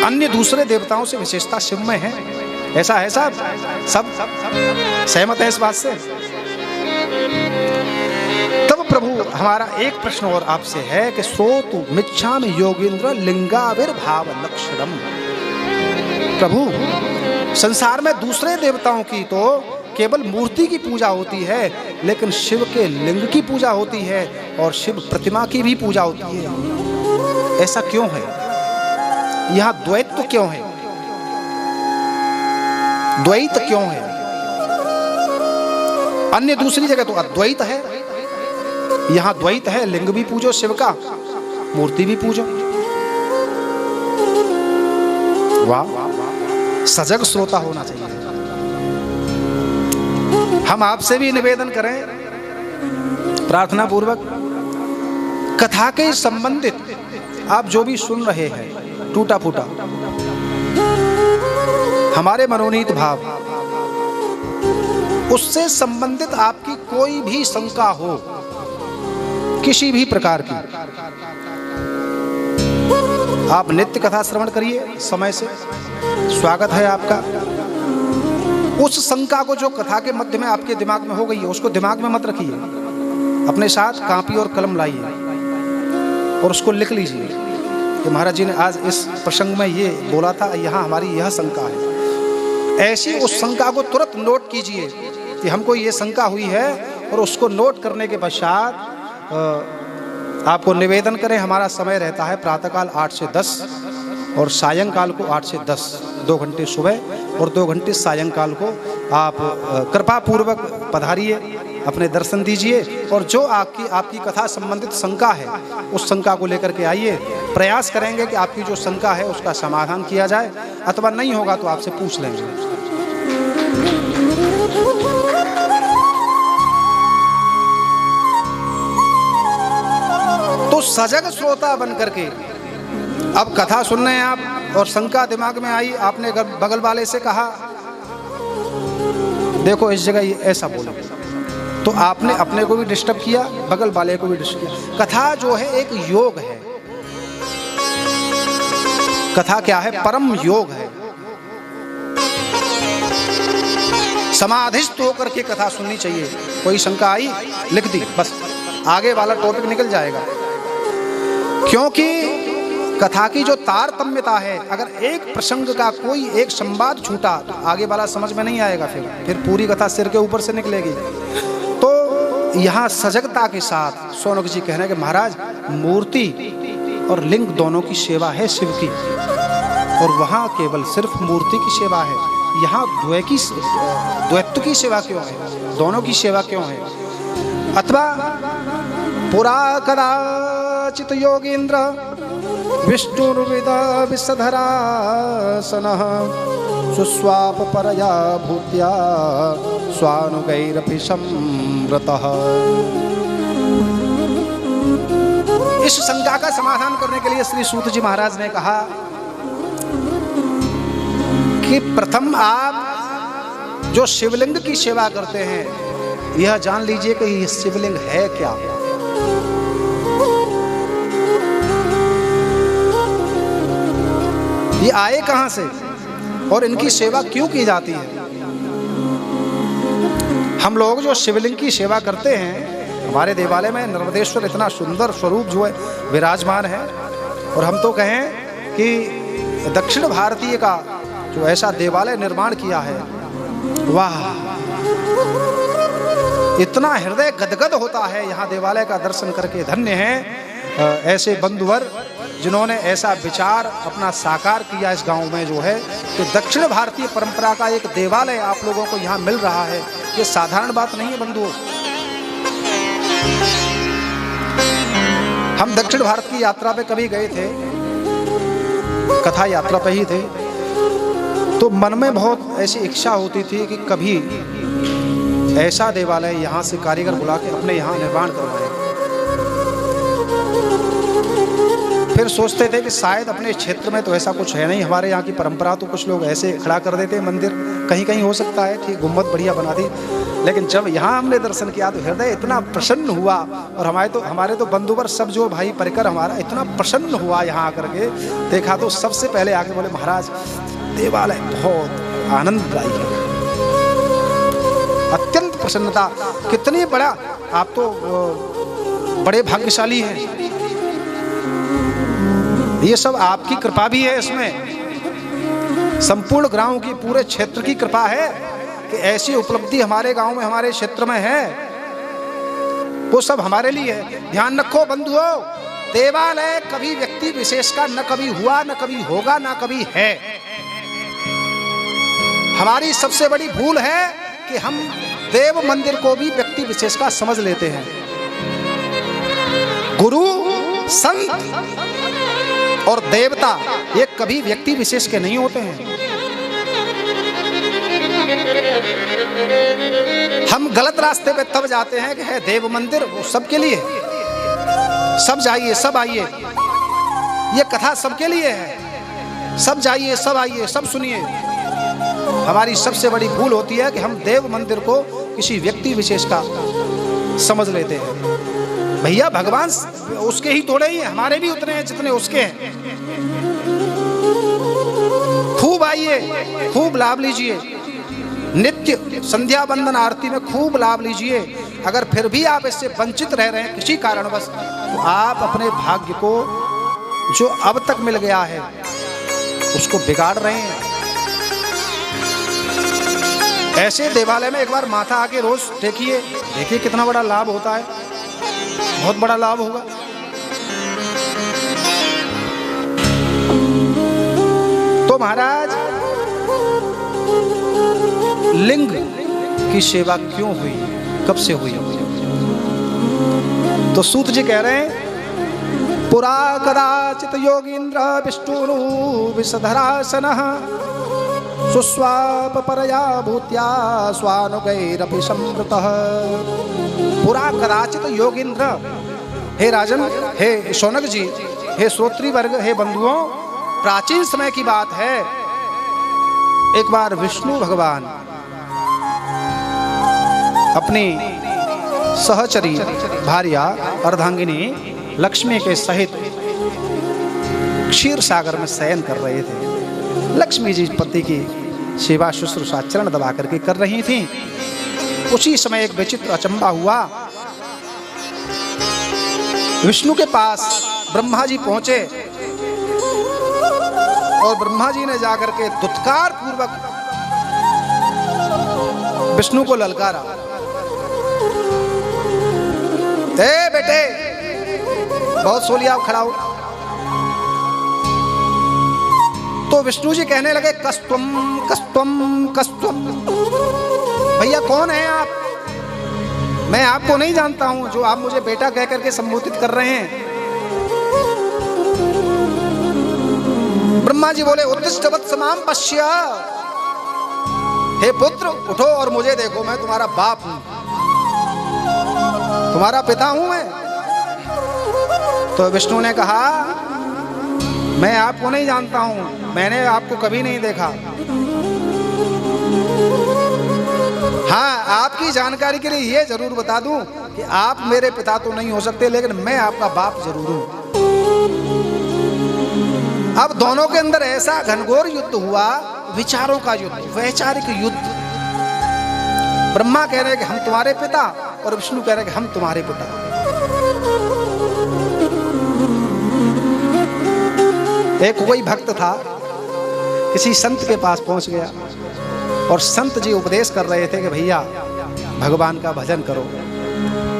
अन्य दूसरे देवताओं से विशेषता शिव में है। ऐसा है साहब? सब सहमत है इस बात से? तब प्रभु हमारा एक प्रश्न और आपसे है कि सोतु मिच्छामि योगींद्र लिंगाविर्भाव लक्षणम। प्रभु, संसार में दूसरे देवताओं की तो केवल मूर्ति की पूजा होती है, लेकिन शिव के लिंग की पूजा होती है और शिव प्रतिमा की भी पूजा होती है। ऐसा क्यों है? यहाँ द्वैत तो क्यों है? द्वैत क्यों है? अन्य दूसरी जगह तो अद्वैत है, यहाँ द्वैत है। लिंग भी पूजो शिव का, मूर्ति भी पूजो। वाह, सजग श्रोता होना चाहिए। हम आपसे भी निवेदन करें प्रार्थना पूर्वक, कथा के संबंधित आप जो भी सुन रहे हैं टूटा फूटा, हमारे मनोनीत भाव उससे संबंधित आपकी कोई भी शंका हो, किसी भी प्रकार की, आप नित्य कथा श्रवण करिए समय से, स्वागत है आपका। उस शंका को जो कथा के मध्य में आपके दिमाग में हो गई है, उसको दिमाग में मत रखिए, अपने साथ कापी और कलम लाइए और उसको लिख लीजिए कि महाराज जी ने आज इस प्रसंग में ये बोला था, यहाँ हमारी यह शंका है। ऐसी उस शंका को तुरंत नोट कीजिए कि हमको ये शंका हुई है, और उसको नोट करने के पश्चात आपको निवेदन करें। हमारा समय रहता है प्रातःकाल 8 से 10 और सायंकाल को 8 से 10, 2 घंटे सुबह और 2 घंटे सायंकाल को आप कृपा पूर्वक पधारिए, अपने दर्शन दीजिए, और जो आपकी कथा संबंधित शंका है उस शंका को लेकर के आइए। प्रयास करेंगे कि आपकी जो शंका है उसका समाधान किया जाए, अथवा नहीं होगा तो आपसे पूछ लेंगे। तो सजग श्रोता बन करके अब कथा सुन रहे हैं आप, और शंका दिमाग में आई, आपने बगल वाले से कहा देखो इस जगह ये ऐसा बोलो, तो आपने अपने को भी डिस्टर्ब किया, बगल वाले को भी डिस्टर्ब किया। कथा जो है एक योग है, कथा क्या है? परम योग है। समाधिस्थ होकर के कथा सुननी चाहिए। कोई शंका आई, लिख दी, बस आगे वाला टॉपिक निकल जाएगा। क्योंकि कथा की जो तारतम्यता है, अगर एक प्रसंग का कोई एक संवाद छूटा तो आगे वाला समझ में नहीं आएगा, फिर पूरी कथा सिर के ऊपर से निकलेगी। तो यहाँ सजगता के साथ शौनक जी कह रहे हैं कि महाराज मूर्ति और लिंग दोनों की सेवा है शिव की, और वहाँ केवल सिर्फ मूर्ति की सेवा है। यहाँ द्वैत्व की सेवा क्यों है? दोनों की सेवा क्यों है? अथवा पुरा कदाचित योगींद्र विष्णुर्विदा विषधरासनः सुस्वाप परया भूत्या स्वानुगैरपि संवृतः। इस शंका का समाधान करने के लिए श्री सूत जी महाराज ने कहा कि प्रथम आप जो शिवलिंग की सेवा करते हैं, यह जान लीजिए कि यह शिवलिंग है क्या। ये आए कहां से और इनकी सेवा क्यों की जाती है? हम लोग जो शिवलिंग की सेवा करते हैं, हमारे देवालय में नर्मदेश्वर इतना सुंदर स्वरूप जो है विराजमान है, और हम तो कहें कि दक्षिण भारतीय का जो ऐसा देवालय निर्माण किया है, वाह, इतना हृदय गदगद होता है यहाँ देवालय का दर्शन करके। धन्य हैं ऐसे बंधुवर जिन्होंने ऐसा विचार अपना साकार किया इस गांव में, जो है कि दक्षिण भारतीय परंपरा का एक देवालय आप लोगों को यहाँ मिल रहा है। ये साधारण बात नहीं है बंधुओं। हम दक्षिण भारत की यात्रा पे कभी गए थे, कथा यात्रा पे ही थे, तो मन में बहुत ऐसी इच्छा होती थी कि कभी ऐसा देवालय यहाँ से कारीगर बुला के अपने यहाँ निर्माण करवाए। फिर सोचते थे कि शायद अपने क्षेत्र में तो ऐसा कुछ है नहीं, हमारे यहाँ की परंपरा तो कुछ लोग ऐसे खड़ा कर देते हैं मंदिर, कहीं कहीं हो सकता है, ठीक, गुम्बद बढ़िया बना दी। लेकिन जब यहाँ हमने दर्शन किया तो हृदय इतना प्रसन्न हुआ, और हमारे तो बंधुवर सब जो भाई परिकर हमारा इतना प्रसन्न हुआ यहाँ आकर के देखा, तो सबसे पहले आके बोले महाराज देवालय बहुत आनंददायी है, अत्यंत प्रसन्नता, कितनी बड़ा, आप तो बड़े भाग्यशाली हैं, ये सब आपकी कृपा भी है, इसमें संपूर्ण गांव की, पूरे क्षेत्र की कृपा है कि ऐसी उपलब्धि हमारे गांव में, हमारे क्षेत्र में है, वो सब हमारे लिए है। ध्यान रखो बंधुओं, देवालय कभी व्यक्ति विशेष का न कभी हुआ, न कभी होगा, न कभी है। हमारी सबसे बड़ी भूल है कि हम देव मंदिर को भी व्यक्ति विशेष का समझ लेते हैं। गुरु, संत और देवता ये कभी व्यक्ति विशेष के नहीं होते हैं। हम गलत रास्ते पे तब जाते हैं कि है देव मंदिर, वो सबके लिए, सब जाइए, सब आइए, ये कथा सबके लिए है, सब जाइए, सब आइए, सब सुनिए। हमारी सबसे बड़ी भूल होती है कि हम देव मंदिर को किसी व्यक्ति विशेष का समझ लेते हैं। भैया भगवान उसके ही थोड़े ही हैं, हमारे भी उतने हैं जितने उसके हैं। खूब आइए, खूब लाभ लीजिए, नित्य संध्या बंदन आरती में खूब लाभ लीजिए। अगर फिर भी आप इससे वंचित रह रहे हैं किसी कारणवश, तो आप अपने भाग्य को जो अब तक मिल गया है उसको बिगाड़ रहे हैं। ऐसे देवालय में एक बार माथा आके रोज टेकिए, देखिए कितना बड़ा लाभ होता है, बहुत बड़ा लाभ होगा। तो महाराज लिंग की सेवा क्यों हुई, कब से हुई? तो सूत जी कह रहे हैं, पुरा कदाचित योगींद्र विष्णुरु विषधरासनः सुस्वाप परया भूत्या स्वानुगैरपि संवृतः। पुरा कदाचित योगींद्र, हे राजन, हे शौनक जी, हे श्रोत्री वर्ग, हे बंधुओं, प्राचीन समय की बात है। एक बार विष्णु भगवान अपनी सहचरी भार्या अर्धांगिनी लक्ष्मी के सहित क्षीर सागर में शयन कर रहे थे। लक्ष्मी जी पति की सेवा शुश्रूषा चरण दबा करके कर रही थी। उसी समय एक विचित्र अचंबा हुआ। विष्णु के पास ब्रह्मा जी पहुंचे और ब्रह्मा जी ने जाकर के दुत्कार पूर्वक विष्णु को ललकारा, ए बेटे, बहुत सो लिया, खड़ा हो। तो विष्णु जी कहने लगे, कस्तुम कस्तुम कस्तुम। भैया कौन है आप? मैं आपको नहीं जानता हूं जो आप मुझे बेटा कह करके संबोधित कर रहे हैं। ब्रह्मा जी बोले, उत्तिष्ठवत् समाम पश्य। हे पुत्र, उठो और मुझे देखो, मैं तुम्हारा बाप हूं, तुम्हारा पिता हूं मैं। तो विष्णु ने कहा, मैं आपको नहीं जानता हूं, मैंने आपको कभी नहीं देखा। हाँ, आपकी जानकारी के लिए ये जरूर बता दूं कि आप मेरे पिता तो नहीं हो सकते, लेकिन मैं आपका बाप जरूर हूं। अब दोनों के अंदर ऐसा घनघोर युद्ध हुआ, विचारों का युद्ध, वैचारिक युद्ध। ब्रह्मा कह रहे कि हम तुम्हारे पिता, और विष्णु कह रहे कि हम तुम्हारे पिता। एक कोई भक्त था, किसी संत के पास पहुंच गया और संत जी उपदेश कर रहे थे कि भैया भगवान का भजन करो।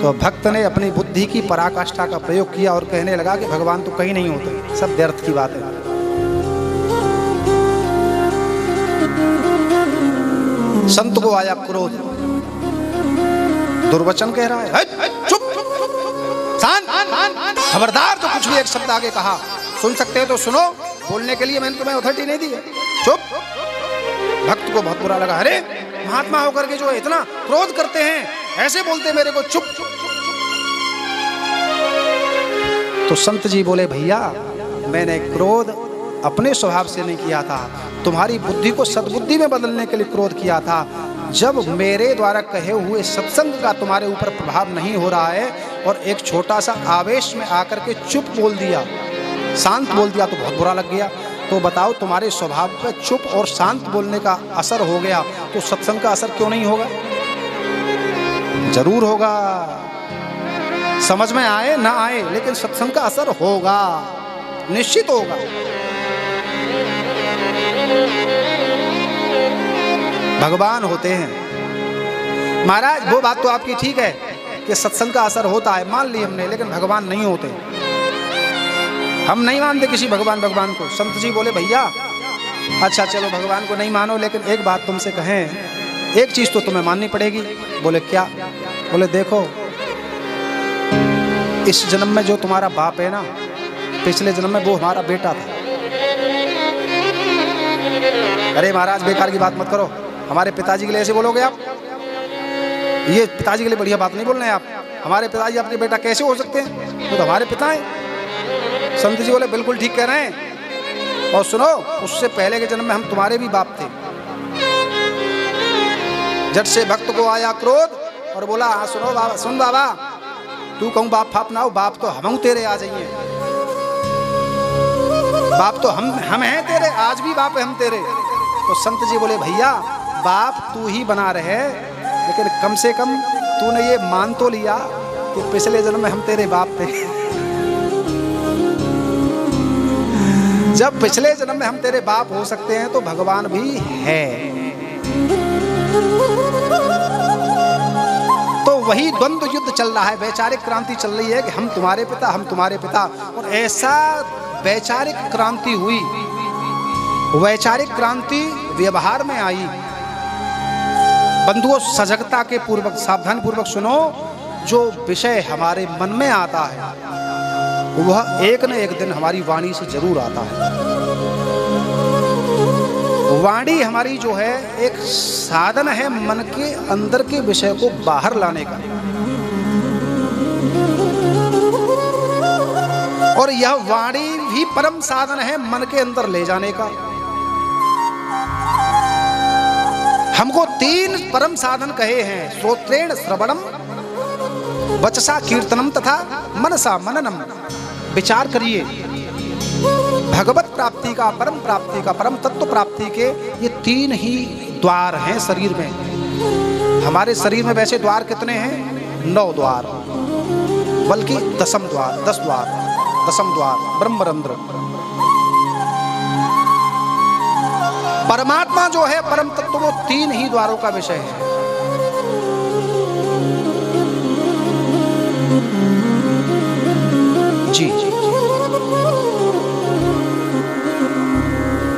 तो भक्त ने अपनी बुद्धि की पराकाष्ठा का प्रयोग किया और कहने लगा कि भगवान तो कहीं नहीं होते, सब व्यर्थ की बात है। संत को आया क्रोध, दुर्वचन कह रहा है, चुप, शांत, खबरदार, तो कुछ भी एक शब्द आगे कहा, सुन सकते हो तो सुनो, बोलने के लिए मैंने तुम्हें अथॉरिटी नहीं दी है, चुप। भक्त को बहुत बुरा लगा, अरे महात्मा होकर के जो इतना क्रोध करते हैं, ऐसे बोलते मेरे को, चुप। तो संत जी बोले, भैया मैंने क्रोध अपने स्वभाव से नहीं किया था, तुम्हारी बुद्धि को सद्बुद्धि में बदलने के लिए क्रोध किया था। जब मेरे द्वारा कहे हुए सत्संग का तुम्हारे ऊपर प्रभाव नहीं हो रहा है और एक छोटा सा आवेश में आकर के चुप बोल दिया, शांत बोल दिया, तो बहुत बुरा लग गया। तो बताओ, तुम्हारे स्वभाव पर चुप और शांत बोलने का असर हो गया, तो सत्संग का असर क्यों नहीं होगा? जरूर होगा। समझ में आए ना आए, लेकिन सत्संग का असर होगा, निश्चित होगा। भगवान होते हैं महाराज। वो बात तो आपकी ठीक है कि सत्संग का असर होता है, मान ली हमने, लेकिन भगवान नहीं होते। हम नहीं मानते किसी भगवान को। संत जी बोले, भैया अच्छा चलो भगवान को नहीं मानो, लेकिन एक बात तुमसे कहें, एक चीज तो तुम्हें माननी पड़ेगी। बोले क्या? बोले देखो, इस जन्म में जो तुम्हारा बाप है ना, पिछले जन्म में वो हमारा बेटा था। अरे महाराज बेकार की बात मत करो, हमारे पिताजी के लिए ऐसे बोलोगे आप? ये पिताजी के लिए बढ़िया बात नहीं बोल रहे हैं आप। हमारे पिताजी अपने बेटा कैसे हो सकते हैं? वो तो हमारे पिता हैं। संत जी बोले, बिल्कुल ठीक कह रहे हैं, और सुनो, उससे पहले के जन्म में हम तुम्हारे भी बाप थे। जट से भक्त को आया क्रोध और बोला, हाँ सुनो बाबा, सुन बाबा, तू कहूँ बाप फाप ना हो, बाप तो हम तेरे आ जाइए, बाप तो हम हैं तेरे, आज भी बाप है हम तेरे। तो संत जी बोले, भैया बाप तू ही बना रहे, लेकिन कम से कम तूने ये मान तो लिया कि पिछले जन्म में हम तेरे बाप थे। जब पिछले जन्म में हम तेरे बाप हो सकते हैं तो भगवान भी है। तो वही द्वंद्व युद्ध चल रहा है, वैचारिक क्रांति चल रही है कि हम तुम्हारे पिता, हम तुम्हारे पिता। और ऐसा वैचारिक क्रांति हुई, वैचारिक क्रांति व्यवहार में आई। बंधुओं, सजगता के पूर्वक, सावधान पूर्वक सुनो, जो विषय हमारे मन में आता है वह एक न एक दिन हमारी वाणी से जरूर आता है। वाणी हमारी जो है एक साधन है मन के अंदर के विषय को बाहर लाने का, और यह वाणी भी परम साधन है मन के अंदर ले जाने का। हमको 3 परम साधन कहे हैं, श्रोत्रेण श्रवणम, वचसा कीर्तनम तथा मनसा मननम। विचार करिए, भगवत प्राप्ति का, परम प्राप्ति का, परम तत्व प्राप्ति के ये 3 ही द्वार हैं शरीर में। हमारे शरीर में वैसे द्वार कितने हैं? 9 द्वार, बल्कि 10म द्वार, 10 द्वार, 10म द्वार ब्रह्मरंध्र। परमात्मा जो है परम तत्व, वो 3 ही द्वारों का विषय है। जी,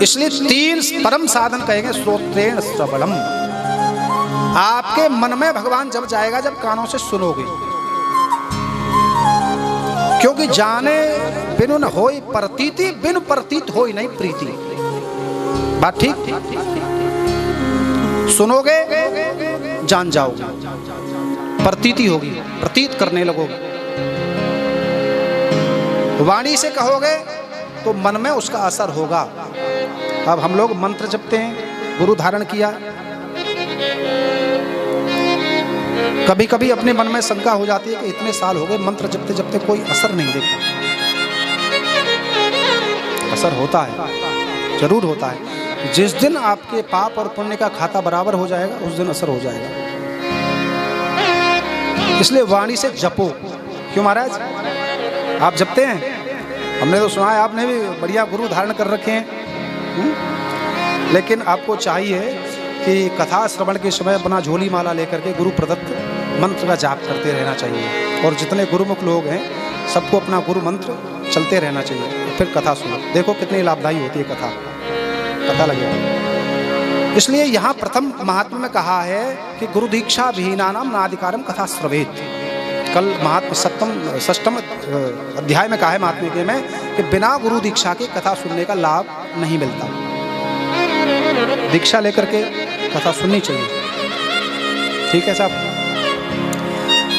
इसलिए 3 परम साधन कहेंगे, श्रोत्रेण श्रवणम। आपके मन में भगवान जब जाएगा जब कानों से सुनोगे, क्योंकि जाने बिनु न होई प्रतीति, बिनु प्रतीत होई नहीं प्रीति। बात ठीक? सुनोगे जान जाओगे, प्रतीति होगी, प्रतीत करने लगोगे। वाणी से कहोगे तो मन में उसका असर होगा। अब हम लोग मंत्र जपते हैं, गुरु धारण किया, कभी कभी अपने मन में शंका हो जाती है कि इतने साल हो गए मंत्र जपते जपते कोई असर नहीं देखा। असर होता है, जरूर होता है। जिस दिन आपके पाप और पुण्य का खाता बराबर हो जाएगा उस दिन असर हो जाएगा। इसलिए वाणी से जपो। क्यों महाराज, आप जपते हैं? हमने तो सुना है आपने भी बढ़िया गुरु धारण कर रखे हैं। लेकिन आपको चाहिए कि कथा श्रवण के समय अपना झोली माला लेकर के गुरु प्रदत्त मंत्र का जाप करते रहना चाहिए। और जितने गुरुमुख लोग हैं सबको अपना गुरु मंत्र चलते रहना चाहिए। फिर कथा सुनो, देखो कितनी लाभदायी होती है कथा, पता लगेगा। इसलिए यहाँ प्रथम महात्मा में कहा है कि गुरु दीक्षा विहीनानाम नाधिकारम कथा श्रवेत। कल महात्मा 6म अध्याय में कहा है महात्म्य के में कि बिना गुरु दीक्षा के कथा सुनने का लाभ नहीं मिलता। दीक्षा लेकर के कथा सुननी चाहिए। ठीक है साहब?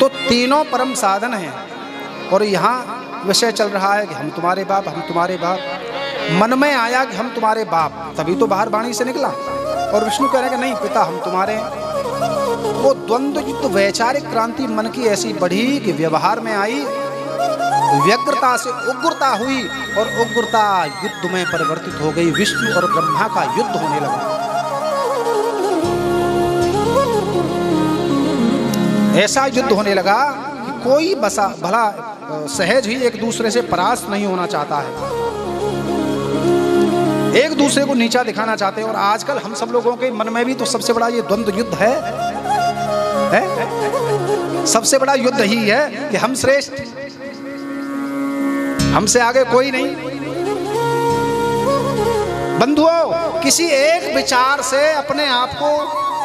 तो 3 परम साधन हैं, और यहाँ विषय चल रहा है कि हम तुम्हारे बाप, हम तुम्हारे बाप। मन में आया कि हम तुम्हारे बाप, तभी तो बाहर वाणी से निकला। और विष्णु कह रहे हैं कि नहीं पिता हम तुम्हारे हैं। वो द्वंद्व युद्ध, वैचारिक क्रांति मन की ऐसी बढ़ी कि व्यवहार में आई, व्यग्रता से उग्रता हुई, और उग्रता युद्ध में परिवर्तित हो गई। विष्णु और ब्रह्मा का युद्ध होने लगा। ऐसा युद्ध होने लगा कि कोई भला सहज ही एक दूसरे से परास्त नहीं होना चाहता है, एक दूसरे को नीचा दिखाना चाहते हैं। और आजकल हम सब लोगों के मन में भी तो सबसे बड़ा ये द्वंद्व युद्ध है? सबसे बड़ा युद्ध ही है कि हम श्रेष्ठ, हमसे आगे कोई नहीं। बंधुओं, किसी एक विचार से अपने आप को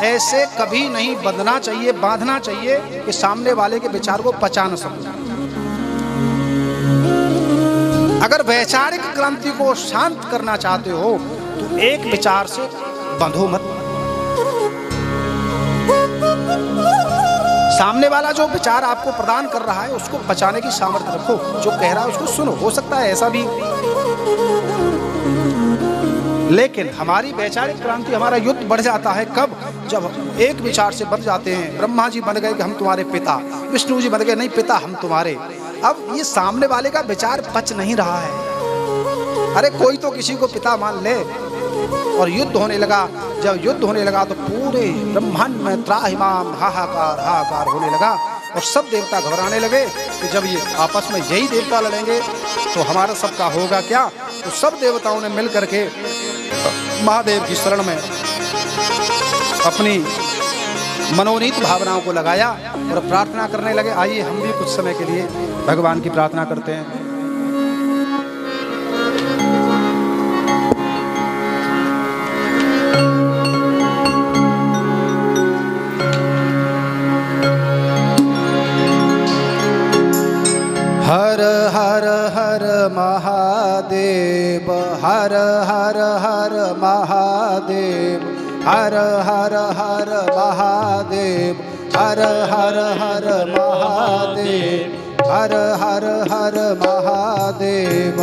ऐसे कभी नहीं बांधना चाहिए कि सामने वाले के विचार को पचा न सको। अगर वैचारिक क्रांति को शांत करना चाहते हो तो एक विचार से बंधो मत। सामने वाला जो विचार आपको प्रदान कर रहा है उसको पचाने की सामर्थ्य रखो। जो कह रहा है उसको सुनो, हो सकता है ऐसा भी। लेकिन हमारी वैचारिक क्रांति, हमारा युद्ध बढ़ जाता है कब? जब एक विचार से बन जाते हैं, ब्रह्मा जी बन गए कि हम तुम्हारे पिता, विष्णु जी बन गए नहीं पिता हम तुम्हारे। अब ये सामने वाले का विचार पच नहीं रहा है। अरे कोई तो किसी को पिता मान ले। और युद्ध होने लगा। जब युद्ध होने लगा तो पूरे ब्रह्मांड में त्राहिमाम हाहाकार हाहाकार होने लगा और सब देवता घबराने लगे कि जब ये आपस में यही देवता लड़ेंगे तो हमारा सबका होगा क्या। तो सब देवताओं ने मिल करके महादेव की शरण में अपनी मनोनीत भावनाओं को लगाया और प्रार्थना करने लगे। आइए हम भी कुछ समय के लिए भगवान की प्रार्थना करते हैं। हर हर हर महादेव, हर हर हर महादेव, हर हर हर महादेव, हर हर हर महादेव, हर हर हर महादेव,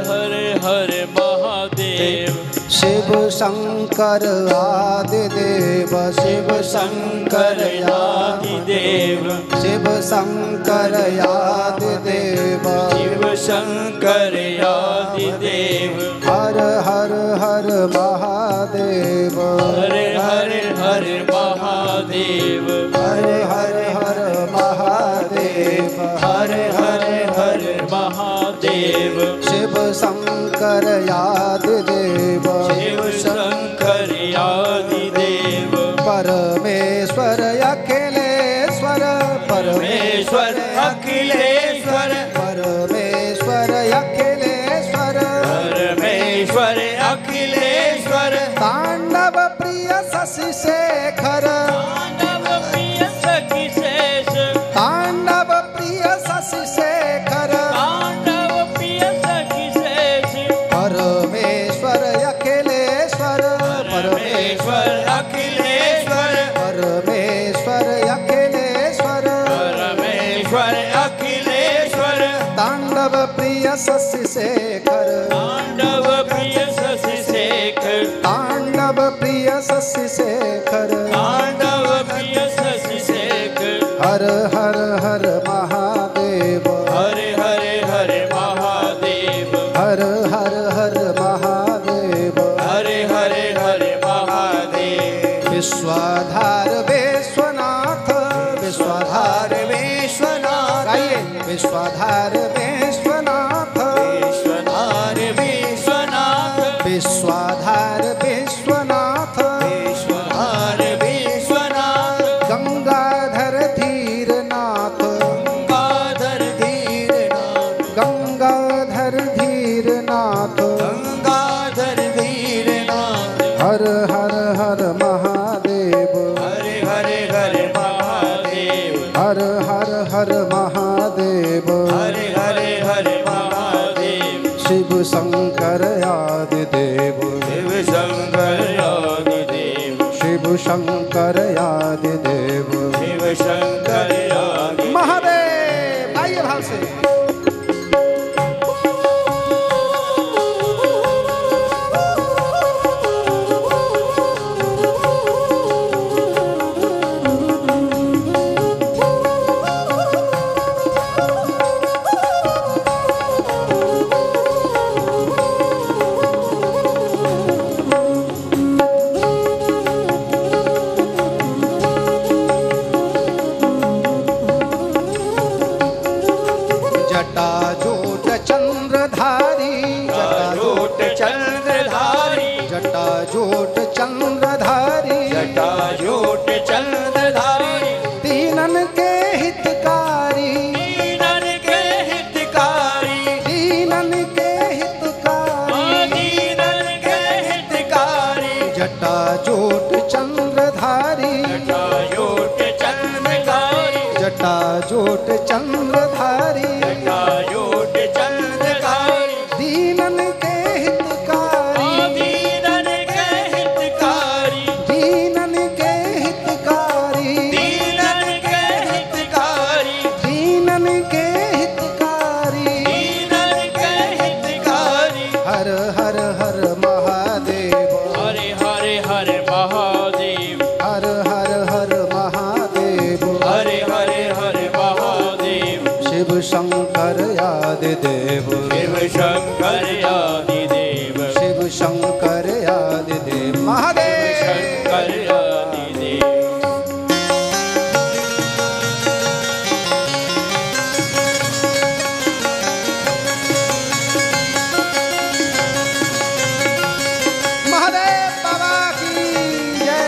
हरे हरे महादेव। शिव शंकर आदिदेव, शिव शंकर आदिदेव, शिव शंकर आदिदेव, शिव शंकर आदिदेव। हर हर हर महादेव, हरे हरे हरे महादेव, हरे हरे हर महादेव, हरे हरे हरे महादेव। शिव शंकर आदिदेव, शिव शंकर आदिदेव। परमेश्वर अखिलेश्वर, परमेश्वर अखिलेश्वर, परमेश्वर अखिलेश्वर, परमेश्वर अखिलेश्वर। तांडव प्रिय शशि शेखर, तांडव प्रिय सखी शेष, तांडव प्रिय शशि शेखर, तांडव प्रिय सखी शेष। परमेश्वर अखिलेश्वर, परमेश्वर अखिलेश्वर, परमेश्वर अखिलेश्वर, परमेश्वर अखिलेश्वर। तांडव प्रिय शशि शेखर, तांडव प्रिय शशि शेखर, तांडव प्रिय शशि शेखर। तांडव प्रिय शशि शेखर। हर हर हर महादेव, हरे हरे हरे महादेव, हर हर हर महादेव, हरे हरे हरे महादेव। विश्वाधार विश्वनाथ, विश्वाधार विश्वनाथ, गाइए विश्वाधार विश्वनाथ, विश्वनाथ विश्वनाथ, विश्वाधार विश्वनाथ, विश्वनाथ विश्वनाथ। गंगाधर धीरनाथ, गंगाधर धीरनाथ, गंगाधर धीरनाथ। गंगाधर धीरनाथ। हर हर हर महादेव, हरे हरे हरे महादेव, हर हर हर महादेव, हरे हरे हरे महादेव। शिव शंकर आदिदेव, शिव शंकर आदिदेव, शिव शंकर आदिदेव। शिव शंकर आदिदेव। महादेव आइए भाव से। जटाजूट चंद्रधारी, जटाजूट चंद्रधारी, जटाजूट चंद्रधारी, जटाजूट चंद्रधारी। दीनन के हितकारी, दीनन के हितकारी, दीनन के हितकारी, दीनन के हितकारी। जटाजूट चंद्रधारी, जटाजूट चंद्रधारी, जटाजूट चंद्रधारी, जटाजूट चंद्रधारी। दीनन के हितकारी, दीनन के हितकारी, दीनन के हितकारी, दीनन के हितकारी, दीनन के हितकारी। दीनन के हितकारी। हर हर हर महादेव, हरे हरे हरे महादेव, आदिदेव शिव शंकर आदिदेव शिव शंकर आदिदेव महादेव शंकर आदिदेव महादेव बाबा की जय।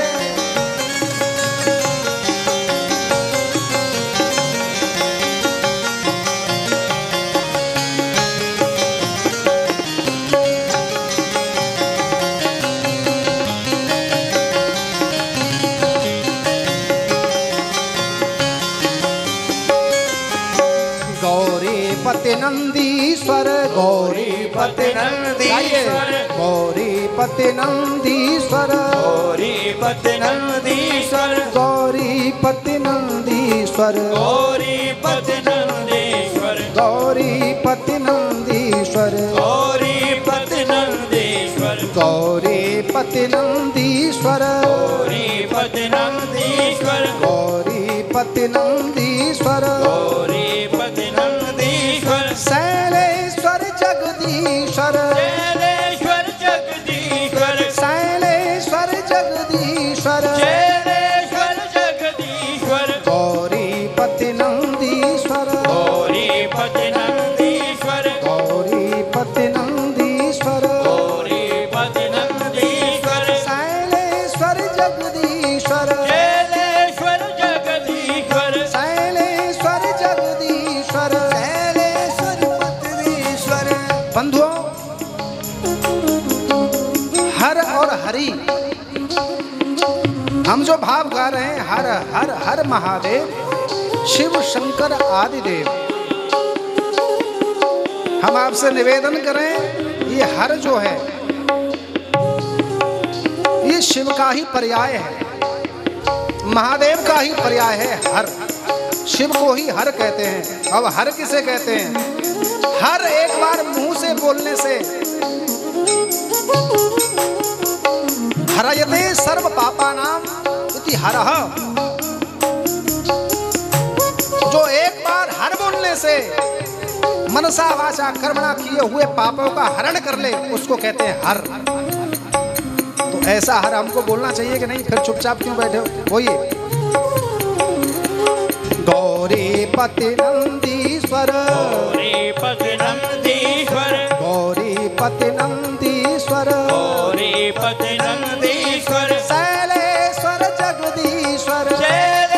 गौरीपति नंदीश्वर गौरीपति नंदीश्वर गौरीपति नंदीश्वर गौरीपति नंदीश्वर गौरीपति नंदीश्वर गौरीपति नंदीश्वर गौरीपति नंदीश्वर गौरीपति नंदीश्वर गौरीपति नंदीश्वर गौरीपति नंदीश्वर गौरीपति नंदीश्वर गौरीपति नंदीश्वर शैलेश्वर जगदीश्वर शैलेश्वर जगदीश्वर शैलेश्वर जगदीश्वर शैलेश्वर जगदीश्वर गौरीपति नंदीश्वर गौरीपति नंदीश्वर गौरीपति नंदीश्वर गौरीपति नंदीश्वर शैलेश्वर जगदीश्वर शैलेश्वर जगदीश्वर शैलेश्वर जगदीश्वर शैलेश्वर पतिश्वर बंधुओं, हर और हरि हम जो भाव गा रहे हैं, हर हर हर महादेव शिव शंकर आदिदेव, हम आपसे निवेदन करें, ये हर जो है ये शिव का ही पर्याय है, महादेव का ही पर्याय है। हर शिव को ही हर कहते हैं। अब हर किसे कहते हैं? हर एक बार मुंह से बोलने से हरयते सर्व पापानाम इति हरः, जो एक बार हर बोलने से मनसा वाचा कर्मणा किए हुए पापों का हरण कर ले, उसको कहते हैं हर। तो ऐसा हर हमको बोलना चाहिए कि नहीं? फिर चुपचाप क्यों बैठे हो? बोलिए। गौरीपति नंदीश्वर गौरीपति नंदीश्वर गौरीपति नंदीश्वर गौरीपति नंदीश्वर शैलेश्वर जगदीश्वर शैलेश्वर